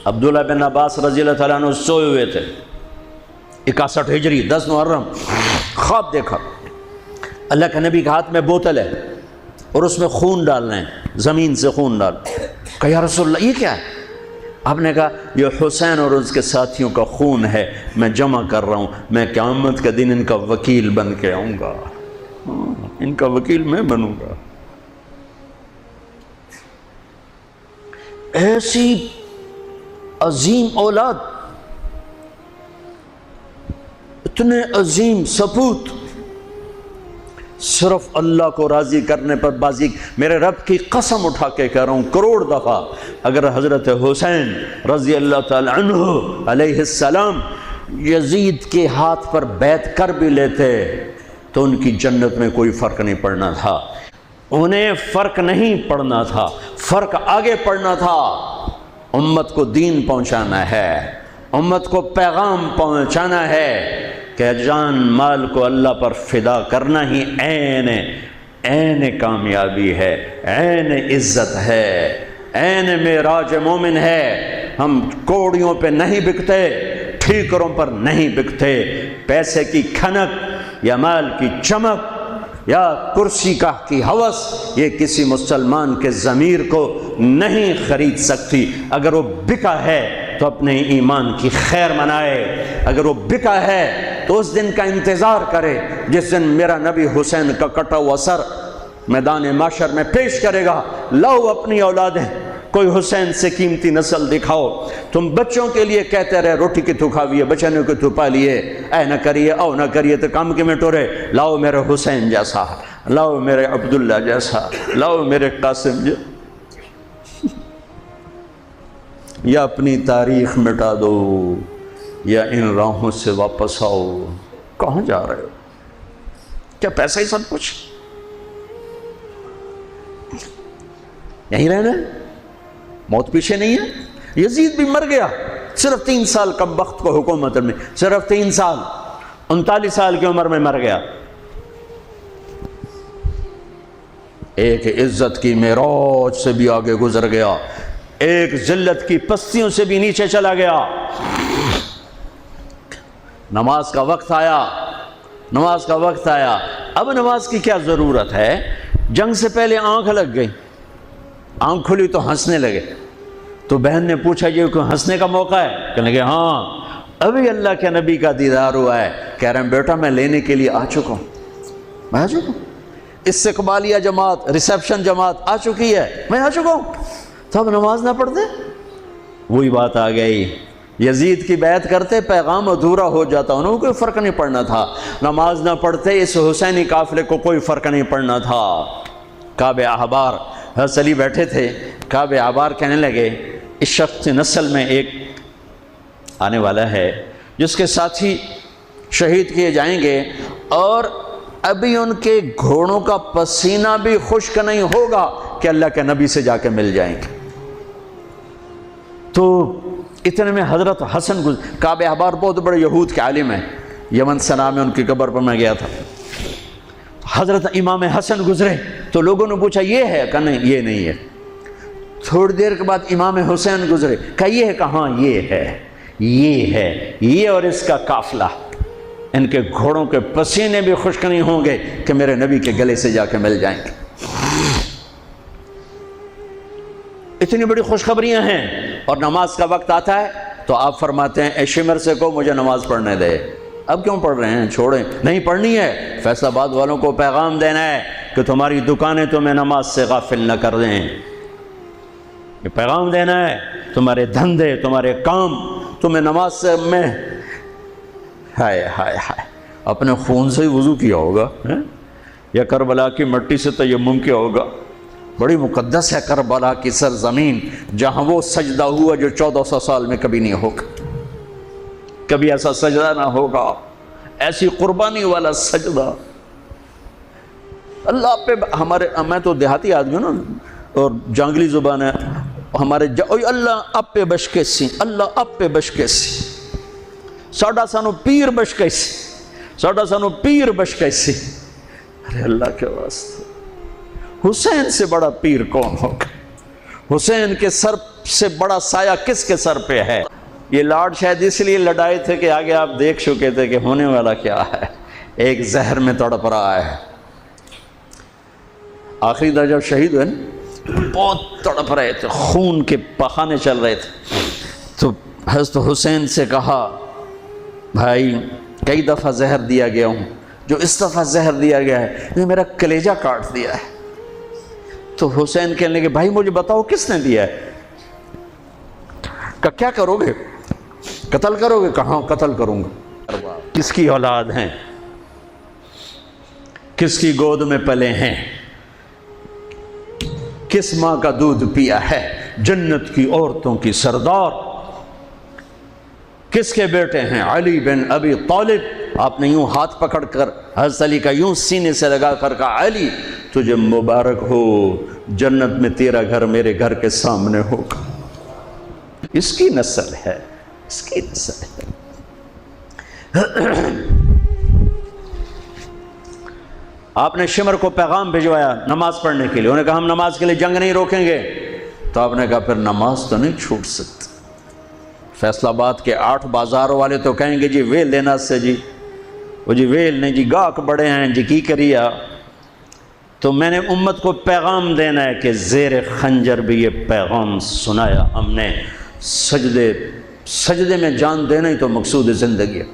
عبداللہ بن عباس رضی اللہ تعالیٰ عنہ سوئے ہوئے تھے، 61 ہجری 10 محرم، خواب دیکھا اللہ کے نبی کے ہاتھ میں بوتل ہے اور اس میں خون ڈالنا ہے، زمین سے خون ڈال۔ کہا یا رسول اللہ یہ کیا ہے؟ آپ نے کہا یہ حسین اور اس کے ساتھیوں کا خون ہے، میں جمع کر رہا ہوں، میں قیامت کے دن ان کا وکیل بن کے آؤں گا، ان کا وکیل میں بنوں گا۔ ایسی عظیم اولاد، اتنے عظیم سپوت، صرف اللہ کو راضی کرنے پر بازی۔ میرے رب کی قسم اٹھا کے کہہ رہا ہوں، کروڑ دفعہ اگر حضرت حسین رضی اللہ تعالی عنہ علیہ السلام یزید کے ہاتھ پر بیعت کر بھی لیتے تو ان کی جنت میں کوئی فرق نہیں پڑنا تھا۔ انہیں فرق نہیں پڑنا تھا، فرق آگے پڑنا تھا۔ امت کو دین پہنچانا ہے، امت کو پیغام پہنچانا ہے کہ جان مال کو اللہ پر فدا کرنا ہی عین کامیابی ہے، عین عزت ہے، عین معراج مومن ہے۔ ہم کوڑیوں پہ نہیں بکتے، ٹھیکروں پر نہیں بکتے۔ پیسے کی کھنک یا مال کی چمک یا کرسی کی ہوس یہ کسی مسلمان کے ضمیر کو نہیں خرید سکتی۔ اگر وہ بکا ہے تو اپنے ایمان کی خیر منائے، اگر وہ بکا ہے تو اس دن کا انتظار کرے جس دن میرا نبی حسین کا کٹا ہوا سر میدان معاشر میں پیش کرے گا۔ لاؤ اپنی اولادیں، کوئی حسین سے قیمتی نسل دکھاؤ۔ تم بچوں کے لیے کہتے رہے روٹی کی تو کھاویے، بچنوں کی تو پالیے، اے نہ کریے او نہ کریے تو کام کے میں ٹورے۔ لاؤ میرے حسین جیسا، لاؤ میرے عبداللہ جیسا، لاؤ میرے قاسم جیسا، یا اپنی تاریخ مٹا دو یا ان راہوں سے واپس آؤ۔ کہاں جا رہے ہو؟ کیا پیسہ ہی سب کچھ؟ یہیں رہنا ہے؟ موت پیچھے نہیں ہے؟ یزید بھی مر گیا، صرف 3 سال کم وقت کو حکومت میں، صرف 3 سال، 39 سال کی عمر میں مر گیا۔ ایک عزت کی معراج سے بھی آگے گزر گیا، ایک ذلت کی پستیوں سے بھی نیچے چلا گیا۔ نماز کا وقت آیا، نماز کا وقت آیا۔ اب نماز کی کیا ضرورت ہے؟ جنگ سے پہلے آنکھ لگ گئی، آنکھ کھلی تو ہنسنے لگے۔ تو بہن نے پوچھا یہ کوئی ہنسنے کا موقع ہے؟ کہنے لگے ہاں ابھی اللہ کے نبی کا دیدار ہوا ہے۔ کہہ رہے ہیں بیٹا میں لینے کے لیے آ چکا ہوں، میں آ چکا ہوں، استقبالیہ جماعت، ریسیپشن جماعت آ چکی ہے، میں آ چکا ہوں۔ تو اب نماز نہ پڑھتے؟ وہی بات آ گئی، یزید کی بیعت کرتے پیغام ادھورا ہو جاتا، انہوں کو کوئی فرق نہیں پڑنا تھا۔ نماز نہ پڑھتے اس حسینی قافلے کو کوئی فرق نہیں پڑنا تھا۔ کعب احبار، حضرت علی بیٹھے تھے، کعب احبار کہنے لگے اس شخص نسل میں ایک آنے والا ہے جس کے ساتھی شہید کیے جائیں گے اور ابھی ان کے گھوڑوں کا پسینہ بھی خشک نہیں ہوگا کہ اللہ کے نبی سے جا کے مل جائیں گے۔ تو اتنے میں حضرت حسن کعب احبار بہت بڑے یہود کے عالم ہیں، یمن سنا میں ان کی قبر پر میں گیا تھا۔ حضرت امام حسن گزرے تو لوگوں نے پوچھا یہ ہے؟ کہا نہیں یہ نہیں ہے۔ تھوڑی دیر کے بعد امام حسین گزرے، کہا یہ ہے؟ کہا ہاں یہ ہے، یہ ہے، یہ اور اس کا قافلہ، ان کے گھوڑوں کے پسینے بھی خشک نہیں ہوں گے کہ میرے نبی کے گلے سے جا کے مل جائیں گے۔ اتنی بڑی خوشخبریاں ہیں اور نماز کا وقت آتا ہے تو آپ فرماتے ہیں اے شمر سے کو مجھے نماز پڑھنے دے. اب کیوں پڑھ رہے ہیں؟ چھوڑیں. نہیں پڑھنی ہے. فیصل آباد والوں کو پیغام دینا ہے کہ تمہاری دکانیں تمہیں نماز سے غافل نہ کر دیں. یہ پیغام دینا ہے. تمہارے دھندے، تمہارے کام تمہیں نماز سے میں ہائے ہائے ہائے اپنے خون سے ہی وضو کیا ہوگا یا کربلا کی مٹی سے تیمم کیا ہوگا. بڑی مقدس ہے کربلا کی سرزمین، جہاں وہ سجدہ ہوا جو 1400 سال میں کبھی نہیں ہوگا. کبھی ایسا سجدہ نہ ہوگا، ایسی قربانی والا سجدہ اللہ پہ. ہمارے میں تو دیہاتی آدمی ہوں نا اور جانگلی زبان ہے ہمارے اللہ اب پہ بشکے سی، اللہ اب پہ بشکے سی، ساڈا سانو پیر بشکے سی، ساڈا سانو پیر بشکے سی. ارے اللہ کے واسطے حسین سے بڑا پیر کون ہوگا؟ حسین کے سر سے بڑا سایہ کس کے سر پہ ہے؟ یہ لاڈ شاید اس لیے لڑائے تھے کہ آگے آپ دیکھ چکے تھے کہ ہونے والا کیا ہے. ایک زہر میں تڑپ رہا ہے. آخری دن جب شہید ہوئے بہت تڑپ رہے تھے، خون کے پخانے چل رہے تھے. تو حضرت حسین سے کہا بھائی کئی دفعہ زہر دیا گیا ہوں، جو اس دفعہ زہر دیا گیا ہے یہ میرا کلیجہ کاٹ دیا ہے. تو حسین کہنے لگے بھائی مجھے بتاؤ کس نے دیا ہے؟ کہ کیا کرو گے؟ قتل کرو گے؟ کہاں قتل کروں گا. کس کی اولاد ہیں؟ کس کی گود میں پلے ہیں؟ کس ماں کا دودھ پیا ہے؟ جنت کی عورتوں کی سردار. کس کے بیٹے ہیں؟ علی بن ابی طالب. آپ نے یوں ہاتھ پکڑ کر حضرت علی کا یوں سینے سے لگا کر کہا علی تجھے مبارک ہو، جنت میں تیرا گھر میرے گھر کے سامنے ہوگا. اس کی نسل ہے، اس کی نسل ہے. آپ نے شمر کو پیغام بھجوایا نماز پڑھنے کے لیے. انہوں نے کہا ہم نماز کے لیے جنگ نہیں روکیں گے. تو آپ نے کہا پھر نماز تو نہیں چھوٹ سکتی. فیصل آباد کے 8 بازار والے تو کہیں گے جی ویل لینا سے جی وہ جی ویل نہیں جی گاہک بڑے ہیں جی کی کریا. تو میں نے امت کو پیغام دینا ہے کہ زیر خنجر بھی یہ پیغام سنایا ہم نے. سجدے میں جان دینا ہی تو مقصود زندگی ہے.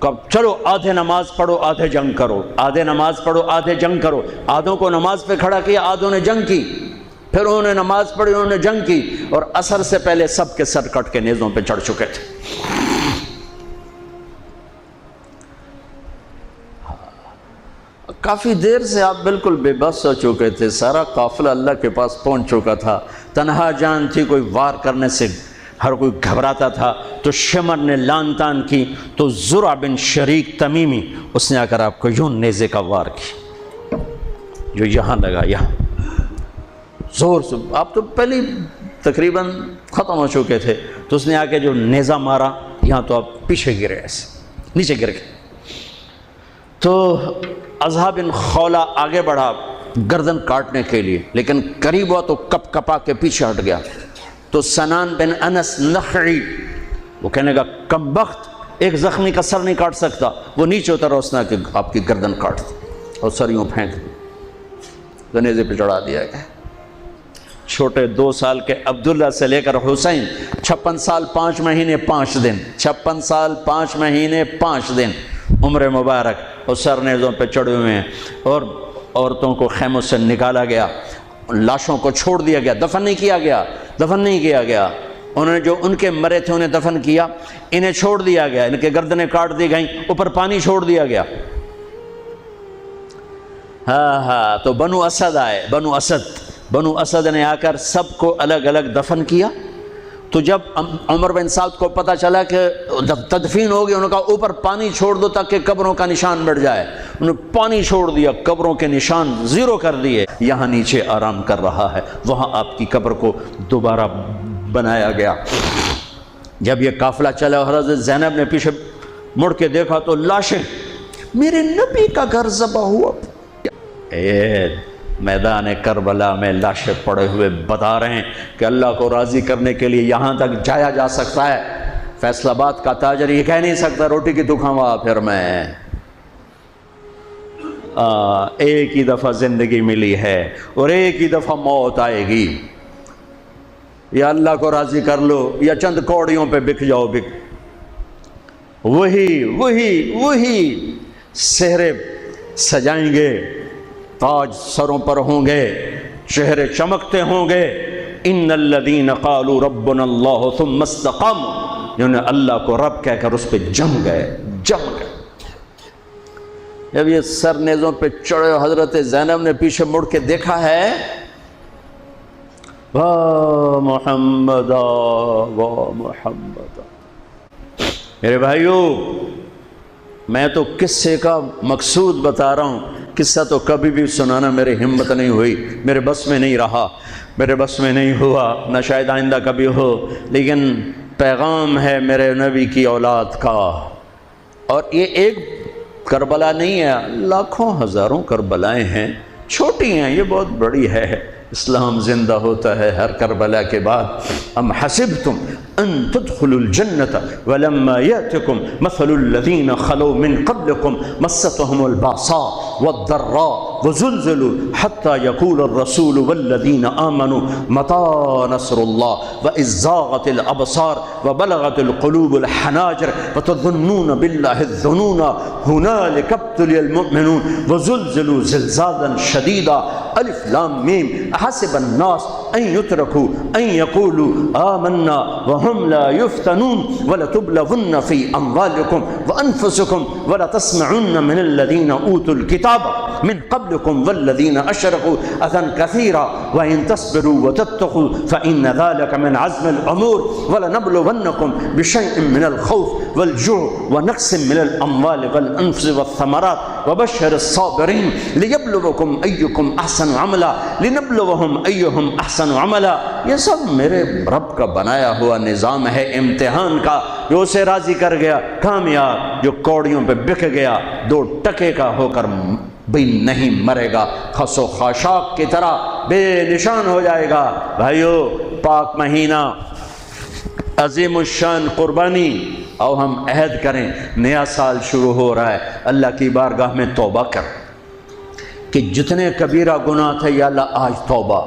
کب چلو آدھے نماز پڑھو آدھے جنگ کرو، آدھے نماز پڑھو آدھے جنگ کرو. آدھوں کو نماز پہ کھڑا کیا، آدھوں نے جنگ کی. پھر انہوں نے نماز پڑھی، انہوں نے جنگ کی، اور عصر سے پہلے سب کے سر کٹ کے نیزوں پہ چڑھ چکے تھے. کافی دیر سے آپ بالکل بے بس ہو چکے تھے. سارا قافلہ اللہ کے پاس پہنچ چکا تھا. تنہا جان تھی، کوئی وار کرنے سے ہر کوئی گھبراتا تھا. تو شمر نے لان تان کی تو زرع بن شریک تمیمی اس نے آ کر آپ کو یوں نیزے کا وار کی جو یہاں لگا، یہاں زور سے. آپ تو پہلے تقریباً ختم ہو چکے تھے. تو اس نے آ کے جو نیزہ مارا یہاں تو آپ پیچھے گرے، ایسے نیچے گر گئے. تو اضحیٰ بن خولہ آگے بڑھا گردن کاٹنے کے لیے، لیکن قریب ہوا تو کپ کپا کے پیچھے ہٹ گیا. تو سنان بن انس نخعی وہ کہنے کا کم بخت، ایک زخمی کا سر نہیں کاٹ سکتا. وہ نیچے اترا، اس نے کہ آپ کی گردن کاٹ دی اور سر یوں پھینک دی، نیزے پہ چڑھا دیا گیا. چھوٹے 2 سال کے عبداللہ سے لے کر حسین 56 سال 5 مہینے 5 دن، 56 سال 5 مہینے 5 دن عمر مبارک اور سر نیزوں پہ چڑھے ہوئے ہیں. اور عورتوں کو خیموں سے نکالا گیا، لاشوں کو چھوڑ دیا گیا، دفن نہیں کیا گیا. انہوں نے جو ان کے مرے تھے انہیں دفن کیا، انہیں چھوڑ دیا گیا، ان کے گردنیں کاٹ دی گئیں، اوپر پانی چھوڑ دیا گیا. ہاں تو بنو اسد آئے. بنو اسد نے آ کر سب کو الگ الگ دفن کیا. تو جب عمر بن سعد کو پتہ چلا کہ تدفین ہو گئی، انہوں نے کہا اوپر پانی چھوڑ دو تاکہ قبروں کا نشان مٹ جائے. انہوں نے پانی چھوڑ دیا، قبروں کے نشان زیرو کر دیے. یہاں نیچے آرام کر رہا ہے، وہاں آپ کی قبر کو دوبارہ بنایا گیا. جب یہ قافلہ چلا، حضرت زینب نے پیچھے مڑ کے دیکھا تو لاشیں، میرے نبی کا گھر ذبح ہوا. میدان کربلا میں لاشیں پڑے ہوئے بتا رہے ہیں کہ اللہ کو راضی کرنے کے لیے یہاں تک جایا جا سکتا ہے. فیصل آباد کا تاجر یہ کہہ نہیں سکتا روٹی کی تو کھاوا پھر میں. ایک ہی دفعہ زندگی ملی ہے اور ایک ہی دفعہ موت آئے گی. یا اللہ کو راضی کر لو یا چند کوڑیوں پہ بک جاؤ بک. وہی سہرے سجائیں گے, تاج سروں پر ہوں گے, چہرے چمکتے ہوں گے. ان الذین قالوا ربنا اللہ ثم استقاموا, جنہوں نے اللہ کو رب کہہ کر اس پہ جم گئے. جب یہ سر نیزوں پہ چڑھے حضرت زینب نے پیچھے مڑ کے دیکھا ہے, واہ محمد واہ محمد. میرے بھائیو, میں تو قصے کا مقصود بتا رہا ہوں, قصہ تو کبھی بھی سنانا میری ہمت نہیں ہوئی, میرے بس میں نہیں رہا, میرے بس میں نہیں ہوا, نہ شاید آئندہ کبھی ہو. لیکن پیغام ہے میرے نبی کی اولاد کا, اور یہ ایک کربلا نہیں ہے, لاکھوں ہزاروں کربلائیں ہیں, چھوٹی ہیں, یہ بہت بڑی ہے. اسلام زندہ ہوتا ہے ہر کربلا کے بعد. ام حسبتم ان تدخلوا الجنة ولما يأتكم مثل الذين خلوا من قبلكم مستهم البأساء والضراء وزلزلوا حتى يقول الرسول والذين آمنوا متى نصر الله وإذ زاغت الأبصار وبلغت القلوب الحناجر وتظنون بالله الظنون هنالك ابتلي المؤمنون وزلزلوا زلزالا شديدا. الف لام میم. احسب الناس ان يتركوا ان يقولوا آمنا وهم لا يفتنون ولتبلغن في اموالكم وانفسكم ولتسمعن من الذين اوتوا الكتاب من قبلكم والذين اشركوا اذى كثيرا وان تصبروا وتتقوا فان ذلك من عزم الامور ولنبلونكم بشيء من الخوف والجوع ونقص من الاموال والانفس والثمرات وبشر الصابرين ليبلوكم ايكم احسن عملا لنبلوهم ايهم احسن عملا. یہ سب میرے رب کا بنایا ہوا نظام ہے امتحان کا. جو اسے راضی کر گیا کامیاب, جو کوڑیوں پہ بک گیا 2 ٹکے کا ہو کر بھی نہیں مرے گا, خس و خاشاک کی طرح بے نشان ہو جائے گا. بھائیو, پاک مہینہ, عظیم الشان قربانی, اور ہم عہد کریں, نیا سال شروع ہو رہا ہے, اللہ کی بارگاہ میں توبہ کر کہ جتنے کبیرہ گناہ تھے یا اللہ آج توبہ,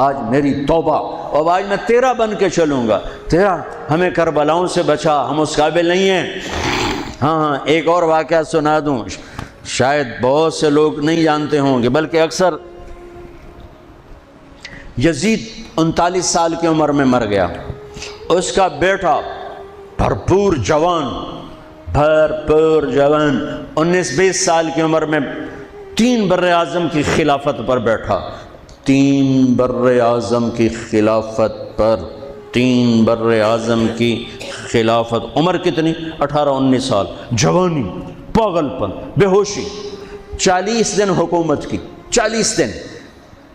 آج میری توبہ, اور آج میں تیرا بن کے چلوں گا. تیرا ہمیں کربلاؤں سے بچا, ہم اس قابل نہیں ہیں. ہاں, ایک اور واقعہ سنا دوں, شاید بہت سے لوگ نہیں جانتے ہوں گے, بلکہ اکثر. یزید 39 سال کی عمر میں مر گیا. اس کا بیٹا بھرپور جوان 19-20 سال کی عمر میں 3 بر اعظم کی خلافت پر بیٹھا. 3 بر اعظم کی خلافت پر, 3 بر اعظم کی خلافت. عمر کتنی؟ 18-19 سال. جوانی, پاگل پن, بے ہوشی. 40 دن حکومت کی, 40 دن.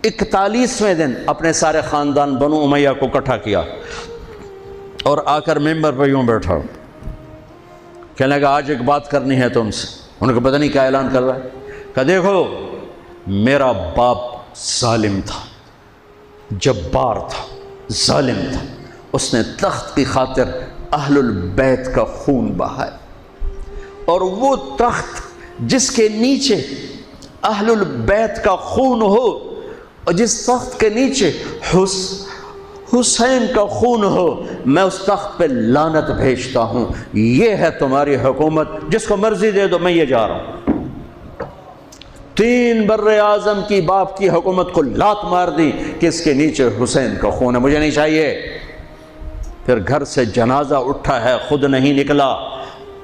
41ویں دن اپنے سارے خاندان بنو امیہ کو اکٹھا کیا اور آ کر ممبر پہ یوں بیٹھا. کہنے لگا آج ایک بات کرنی ہے تم سے. انہوں نے کہا پتہ نہیں کیا اعلان کر رہا ہے. کہ دیکھو, میرا باپ ظالم تھا, جبار تھا, ظالم تھا. اس نے تخت کی خاطر اہل البیت کا خون بہایا, اور وہ تخت جس کے نیچے اہل البیت کا خون ہو, اور جس تخت کے نیچے حسین کا خون ہو, میں اس تخت پہ لعنت بھیجتا ہوں. یہ ہے تمہاری حکومت, جس کو مرضی دے دو, میں یہ جا رہا ہوں. 3 بر اعظم کی باپ کی حکومت کو لات مار دی کہ اس کے نیچے حسین کا خون ہے, مجھے نہیں چاہیے. پھر گھر سے جنازہ اٹھا ہے, خود نہیں نکلا.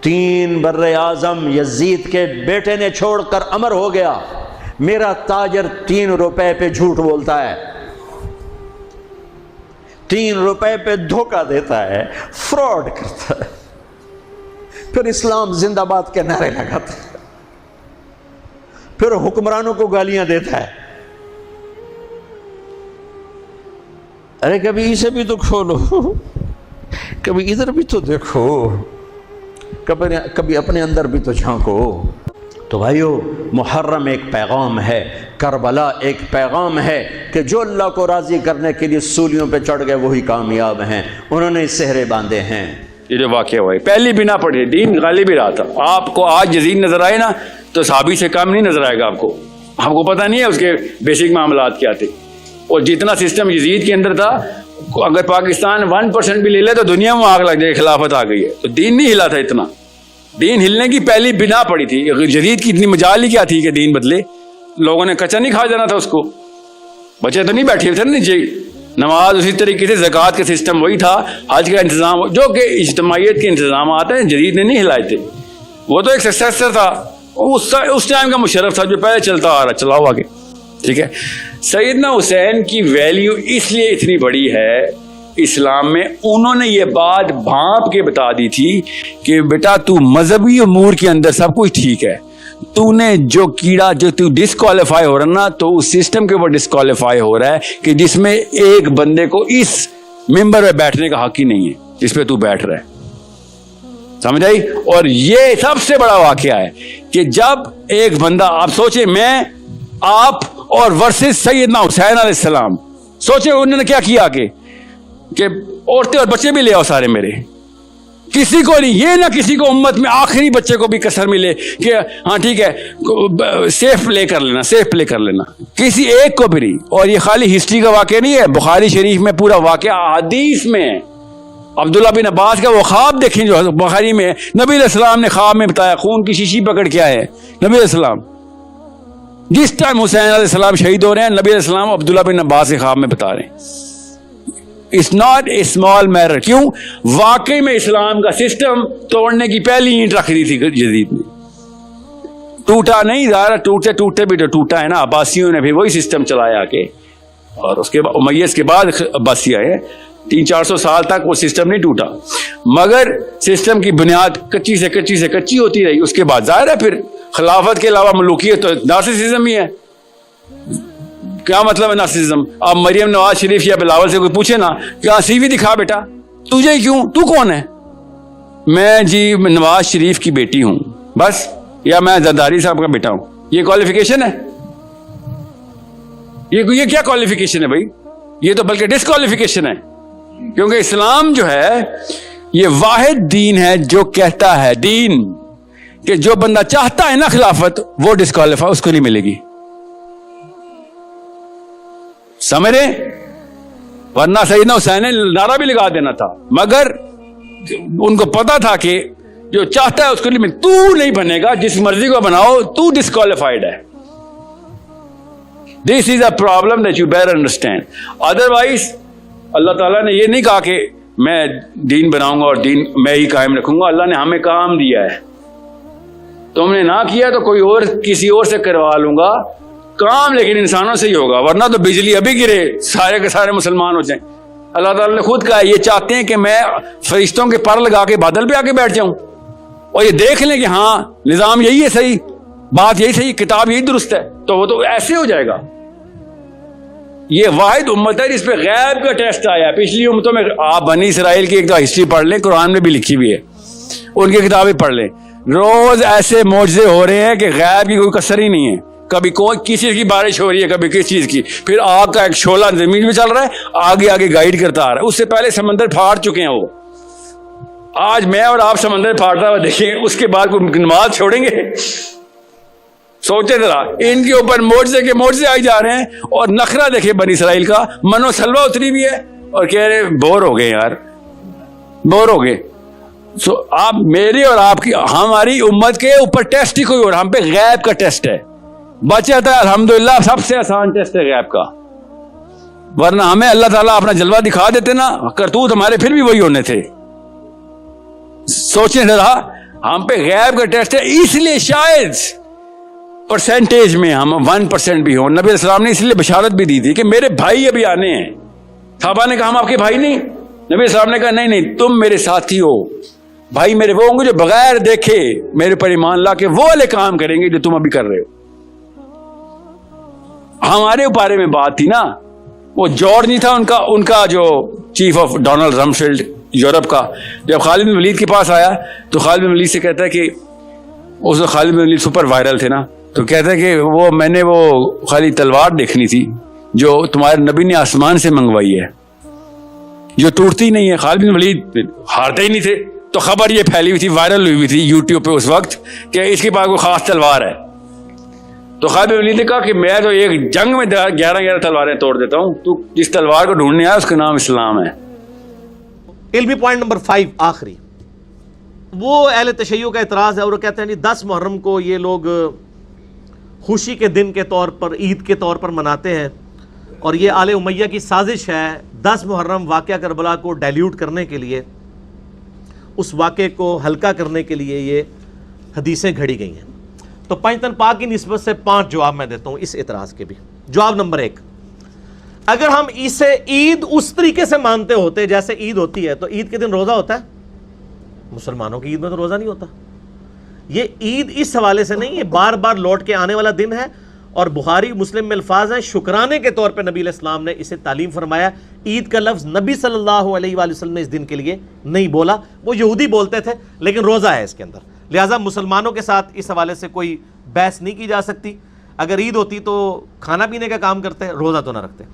3 بر اعظم یزید کے بیٹے نے چھوڑ کر امر ہو گیا, میرا تاجر 3 روپے پہ جھوٹ بولتا ہے, 3 روپے پہ دھوکہ دیتا ہے, فراڈ کرتا ہے. پھر اسلام زندہ باد کے نعرے لگاتا ہے, پھر حکمرانوں کو گالیاں دیتا ہے. ارے کبھی اسے بھی تو کھولو, کبھی ادھر بھی تو دیکھو, کبھی اپنے اندر بھی تو جھانکو. تو بھائیو, محرم ایک پیغام ہے, کربلا ایک پیغام ہے کہ جو اللہ کو راضی کرنے کے لیے سولیوں پہ چڑھ گئے وہی کامیاب ہیں. انہوں نے سہرے باندھے ہیں. یہ جو واقعہ ہوا ہے, پہلی بنا پڑھی, دین غالب ہی رہا تھا. آپ کو آج یزید نظر آئے نا تو صحابی سے کم نہیں نظر آئے گا. آپ کو پتہ نہیں ہے اس کے بیسک معاملات کیا تھے, اور جتنا سسٹم یزید کے اندر تھا اگر پاکستان 1% بھی لے لے تو دنیا میں آگ لگ جائے, خلافت آ گئی ہے. تو دین نہیں ہلا تھا اتنا, دین ہلنے کی پہلی بنا پڑی تھی. جدید کی اتنی مجال ہی کیا تھی کہ دین بدلے, لوگوں نے کچا نہیں کھا جانا تھا اس کو, بچے تو نہیں بیٹھے تھے نیچے. نماز اسی طریقے سے, زکوٰۃ کا سسٹم وہی تھا, حج کا انتظام, جو کہ اجتماعیت کے انتظامات ہیں جدید نے نہیں ہلائے تھے. وہ تو ایک سکسیسر تھا, اس ٹائم کا مشرف تھا جو پہلے چلتا آ رہا, چلاؤ آگے. ٹھیک ہے. سیدنا حسین کی ویلیو اس لیے اتنی بڑی ہے اسلام میں, انہوں نے یہ بات بھانپ کے بتا دی تھی کہ بیٹا تو مذہبی امور کے اندر سب کچھ ٹھیک ہے, تو نے جو کیڑا جو تو ڈسکوالیفائی ہو رہا نا, تو اس سسٹم کے اوپر ڈسکوالیفائی ہو رہا ہے کہ جس میں ایک بندے کو اس ممبر پہ بیٹھنے کا حق ہی نہیں ہے جس پہ تو بیٹھ رہا ہے. سمجھ آئی؟ اور یہ سب سے بڑا واقعہ ہے کہ جب ایک بندہ, آپ سوچیں میں آپ اور ورسز سیدنا حسین علیہ السلام, سوچیں انہوں نے کیا کیا کہ عورتیں اور بچے بھی لے آؤ سارے میرے, کسی کو نہیں, یہ نہ کسی کو امت میں آخری بچے کو بھی کسر ملے کہ ہاں ٹھیک ہے سیف پلے کر لینا, سیف پلے کر لینا, کسی ایک کو بھی نہیں. اور یہ خالی ہسٹری کا واقعہ نہیں ہے, بخاری شریف میں پورا واقعہ حدیث میں ہے. عبداللہ بن عباس کا وہ خواب دیکھیں جو بخاری میں, نبی علیہ السلام نے خواب میں بتایا, خون کی شیشی پکڑ کے آئے نبی علیہ السلام, جس ٹائم حسین علیہ السلام شہید ہو رہے ہیں, نبی علیہ السلام عبداللہ بن عباس کے خواب میں بتا رہے ہیں. It's not a small matter. کیوں؟ واقعی میں اسلام کا سسٹم توڑنے کی پہلی اینٹ رکھ دی تھی جدید نے. ٹوٹا نہیں, ظاہر ٹوٹتے بھی تو ٹوٹا ہے نا, عباسیوں نے بھی وہی سسٹم چلایا کہ, اور اس کے بعد امیس کے بعد عباسی آئے, 300-400 سال تک وہ سسٹم نہیں ٹوٹا, مگر سسٹم کی بنیاد کچی سے کچی سے کچی ہوتی رہی. اس کے بعد ظاہر ہے پھر خلافت کے علاوہ ملوکیت تو نارسسزم ہی ہے. کیا مطلب ہے نارسسزم؟ اب مریم نواز شریف یا بلاول سے کوئی پوچھے نا کیا سی وی دکھا بیٹا, تجھے کیوں, تو کون ہے؟ میں جی نواز شریف کی بیٹی ہوں بس, یا میں زرداری صاحب کا بیٹا ہوں. یہ کوالیفیکیشن ہے؟ یہ کیا کوالیفیکیشن ہے بھائی؟ یہ تو بلکہ ڈسکوالیفیکیشن ہے, کیونکہ اسلام جو ہے یہ واحد دین ہے جو کہتا ہے دین کہ جو بندہ چاہتا ہے نا خلافت, وہ ڈسکوالیفائی اس کو نہیں ملے گی. سمجھ رہے؟ ورنہ سیدنا حسین نے نعرہ بھی لگا دینا تھا, مگر ان کو پتا تھا کہ جو چاہتا ہے اس کو نہیں ملے. تو نہیں بنے گا, جس مرضی کو بناؤ, تو ڈسکوالیفائڈ ہے. This is a problem that you better understand. Otherwise Allah تعالیٰ نے یہ نہیں کہا کہ میں دین بناؤں گا اور دین میں ہی قائم رکھوں گا. اللہ نے ہمیں کام دیا ہے, تم نے نہ کیا تو کوئی اور کسی اور سے کروا لوں گا کام, لیکن انسانوں سے ہی ہوگا, ورنہ تو بجلی ابھی گرے سارے کے سارے مسلمان ہو جائیں. اللہ تعالیٰ نے خود کہا یہ چاہتے ہیں کہ میں فرشتوں کے پر لگا کے بادل پہ آ کے بیٹھ جاؤں اور یہ دیکھ لیں کہ ہاں نظام یہی ہے صحیح, بات یہی صحیح, کتاب یہی درست ہے, تو وہ تو ایسے ہو جائے گا. یہ واحد امت ہے جس پہ غیب کا ٹیسٹ آیا. پچھلی امتوں میں آپ بنی اسرائیل کی ایک تو ہسٹری پڑھ لیں, قرآن میں بھی لکھی ہوئی ہے, ان کی کتابیں پڑھ لیں. روز ایسے معجزے ہو رہے ہیں کہ غیب کی کوئی کسر ہی نہیں ہے. کبھی کوئی کسی چیز کی بارش ہو رہی ہے, کبھی کس چیز کی, پھر آگ کا ایک شعلہ زمین میں چل رہا ہے, آگے آگے گائیڈ کرتا آ رہا ہے. اس سے پہلے سمندر پھاڑ چکے ہیں وہ. آج میں اور آپ سمندر پھاڑتا ہوا دیکھیں, اس کے بعد کوئی نماز چھوڑیں گے؟ سوچے ذرا, ان کے اوپر معجزے کے معجزے آئی جا رہے ہیں, اور نخرہ دیکھیں بنی اسرائیل کا, منو سلوہ اتری بھی ہے, اور کہہ رہے بور ہو گئے یار, بور ہو گئے. سو آپ میری اور آپ کی, ہماری امت کے اوپر ٹیسٹ ہی کوئی اور, ہم پہ غیب کا ٹیسٹ ہے. بچا تھا الحمدللہ, سب سے آسان ٹیسٹ ہے غیب کا, ورنہ ہمیں اللہ تعالیٰ اپنا جلوہ دکھا دیتے نا, کرتوت ہمارے پھر بھی وہی ہونے تھے. سوچیں ذرا, ہم پہ غیب کا ٹیسٹ ہے, اس لیے شاید پرسنٹیج میں ہم 1% بھی ہوں. نبی علیہ السلام نے اس لیے بشارت بھی دی تھی کہ میرے بھائی ابھی آنے ہیں. صحابہ نے کہا ہم آپ کے بھائی نہیں, نبی علیہ السلام نے کہا نہیں نہیں, تم میرے ساتھی ہو. بھائی میرے وہ ہوں گے جو بغیر دیکھے میرے پر ایمان لا کے وہ والے کام کریں گے جو تم ابھی کر رہے ہو. ہمارے بارے میں بات تھی نا, وہ جارج نہیں تھا ان کا جو chief of Donald Rumsfeld Europe کا, جب خالد بن ولید کے پاس آیا تو خالد بن ولید سے کہتا ہے کہ اس وقت خالد بن ولید سپر وائرل تھے نا, تو کہتا ہے کہ وہ میں نے وہ خالی تلوار دیکھنی تھی جو تمہارے نبی نے آسمان سے منگوائی ہے, جو ٹوٹتی نہیں ہے. خالد بن ولید ہارتے ہی نہیں تھے, تو خبر یہ پھیلی ہوئی تھی, وائرل ہوئی تھی یوٹیوب پہ اس وقت کہ اس کے پاس کوئی خاص تلوار ہے. تو خالد بن ولید نے کہا کہ میں تو ایک جنگ میں 11 تلواریں توڑ دیتا ہوں، تو جس تلوار کو ڈھونڈنے آیا اس کا نام اسلام ہے۔ علمی پوائنٹ نمبر 5 آخری، وہ اہل تشیع کا اعتراض ہے اور وہ کہتے ہیں 10 محرم کو یہ لوگ خوشی کے دن کے طور پر، عید کے طور پر مناتے ہیں، اور یہ آل امیہ کی سازش ہے 10 محرم واقعہ کربلا کو ڈائلیوٹ کرنے کے لیے، اس واقعے کو ہلکا کرنے کے لیے یہ حدیثیں گھڑی گئی ہیں۔ تو پنجتن پاک کی نسبت سے 5 جواب میں دیتا ہوں اس اعتراض کے بھی۔ جواب نمبر 1، اگر ہم اسے عید اس طریقے سے مانتے ہوتے جیسے عید ہوتی ہے تو عید کے دن روزہ ہوتا ہے؟ مسلمانوں کی عید میں تو روزہ نہیں ہوتا۔ یہ عید اس حوالے سے نہیں، یہ بار بار لوٹ کے آنے والا دن ہے، اور بخاری مسلم میں الفاظ ہیں شکرانے کے طور پہ نبی علیہ السلام نے اسے تعلیم فرمایا۔ عید کا لفظ نبی صلی اللہ علیہ وآلہ وسلم نے اس دن کے لیے نہیں بولا، وہ یہودی بولتے تھے، لیکن روزہ ہے اس کے اندر، لہٰذا مسلمانوں کے ساتھ اس حوالے سے کوئی بحث نہیں کی جا سکتی۔ اگر عید ہوتی تو کھانا پینے کا کام کرتے، روزہ تو نہ رکھتے۔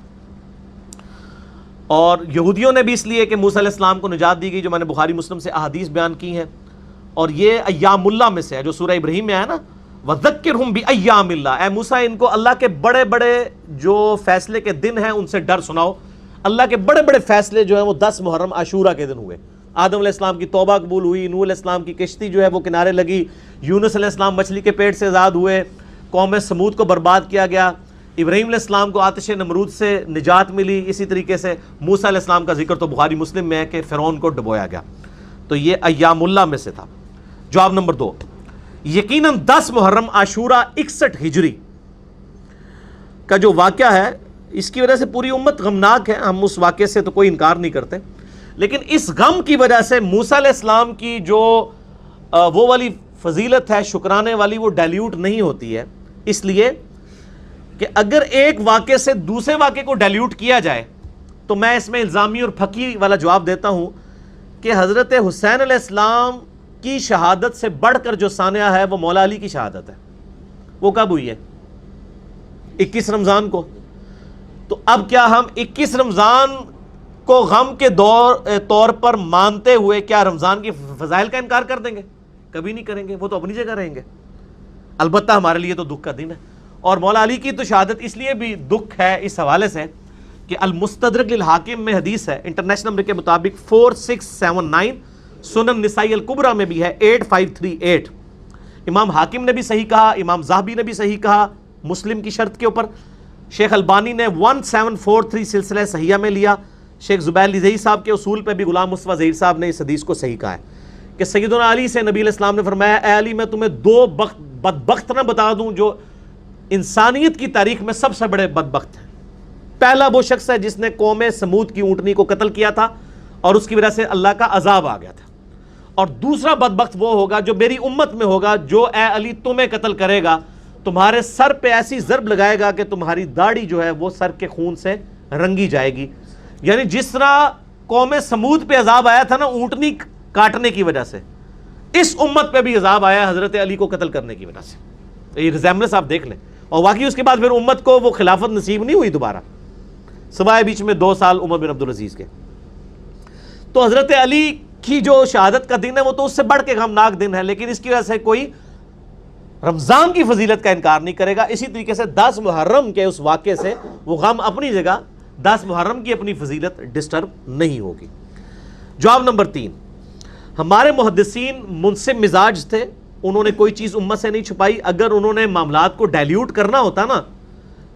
اور یہودیوں نے بھی اس لیے کہ موسیٰ علیہ السلام کو نجات دی گئی، جو میں نے بخاری مسلم سے احادیث بیان کی ہیں، اور یہ ایام اللہ میں سے ہے جو سورہ ابراہیم میں ہے نا، وَذَكِّرْهُمْ بِأَيَّامِ اللَّهِ، اے موسیٰ ان کو اللہ کے بڑے بڑے جو فیصلے کے دن ہیں ان سے ڈر سناؤ۔ اللہ کے بڑے بڑے فیصلے جو ہیں وہ 10 محرم عاشورہ کے دن ہوئے۔ آدم علیہ السلام کی توبہ قبول ہوئی، نوح علیہ السلام کی کشتی جو ہے وہ کنارے لگی، یونس علیہ السلام مچھلی کے پیٹ سے آزاد ہوئے، قوم سمود کو برباد کیا گیا، ابراہیم علیہ السلام کو آتش نمرود سے نجات ملی، اسی طریقے سے موسیٰ علیہ السلام کا ذکر تو بخاری مسلم میں ہے کہ فرعون کو ڈبویا گیا۔ تو یہ ایام اللہ میں سے تھا۔ جواب نمبر 2، یقیناً 10 محرم عاشورہ 61 ہجری کا جو واقعہ ہے، اس کی وجہ سے پوری امت غمناک ہے، ہم اس واقعے سے تو کوئی انکار نہیں کرتے، لیکن اس غم کی وجہ سے موسیٰ علیہ السلام کی جو وہ والی فضیلت ہے شکرانے والی، وہ ڈائلیوٹ نہیں ہوتی ہے، اس لیے کہ اگر ایک واقعے سے دوسرے واقعے کو ڈائلیوٹ کیا جائے تو میں اس میں الزامی اور پھکی والا جواب دیتا ہوں کہ حضرت حسین علیہ السلام کی شہادت سے بڑھ کر جو سانحہ ہے وہ مولا علی کی شہادت ہے۔ وہ کب ہوئی ہے؟ 21 رمضان کو۔ تو اب کیا ہم 21 رمضان کو غم کے طور پر مانتے ہوئے کیا رمضان کی فضائل کا انکار کر دیں گے؟ کبھی نہیں کریں گے، وہ تو اپنی جگہ رہیں گے۔ البتہ ہمارے لیے تو دکھ کا دن ہے، اور مولا علی کی تو شہادت اس لیے بھی دکھ ہے اس حوالے سے کہ المستدرک للحاکم میں حدیث ہے، انٹرنیشنل نمبر کے مطابق 4679، سنن نسائی الکبریٰ میں بھی ہے 8538۔ امام حاکم نے بھی صحیح کہا، امام ذہبی نے بھی صحیح کہا مسلم کی شرط کے اوپر، شیخ البانی نے 1743 سلسلہ صحیحہ میں لیا، شیخ زبیر لذیذ صاحب کے اصول پہ بھی غلام مصطفیٰ ظہیر صاحب نے اس حدیث کو صحیح کہا ہے کہ سیدنا علی سے نبی علیہ السلام نے فرمایا، اے علی میں تمہیں 2 بدبخت نہ بتا دوں جو انسانیت کی تاریخ میں سب سے بڑے بدبخت ہیں۔ پہلا وہ شخص ہے جس نے قوم سمود کی اونٹنی کو قتل کیا تھا اور اس کی وجہ سے اللہ کا عذاب آ گیا تھا، اور دوسرا بدبخت وہ ہوگا جو میری امت میں ہوگا، جو اے علی تمہیں قتل کرے گا، تمہارے سر پہ ایسی ضرب لگائے گا کہ تمہاری داڑھی جو ہے وہ سر کے خون سے رنگی جائے گی۔ یعنی جس طرح قوم سمود پہ عذاب آیا تھا نا اونٹنی کاٹنے کی وجہ سے، اس امت پہ بھی عذاب آیا حضرت علی کو قتل کرنے کی وجہ سے۔ یہ ریزیمبلنس آپ دیکھ لیں، اور واقعی اس کے بعد پھر امت کو وہ خلافت نصیب نہیں ہوئی دوبارہ، سوائے بیچ میں 2 سال عمر بن عبدالعزیز کے۔ تو حضرت علی کی جو شہادت کا دن ہے وہ تو اس سے بڑھ کے غمناک دن ہے، لیکن اس کی وجہ سے کوئی رمضان کی فضیلت کا انکار نہیں کرے گا۔ اسی طریقے سے 10 محرم کے اس واقعے سے وہ غم اپنی جگہ، 10 محرم کی اپنی فضیلت ڈسٹرب نہیں ہوگی۔ جواب نمبر 3، ہمارے محدثین منصف مزاج تھے، انہوں نے کوئی چیز امت سے نہیں چھپائی۔ اگر انہوں نے معاملات کو ڈائلیوٹ کرنا ہوتا نا،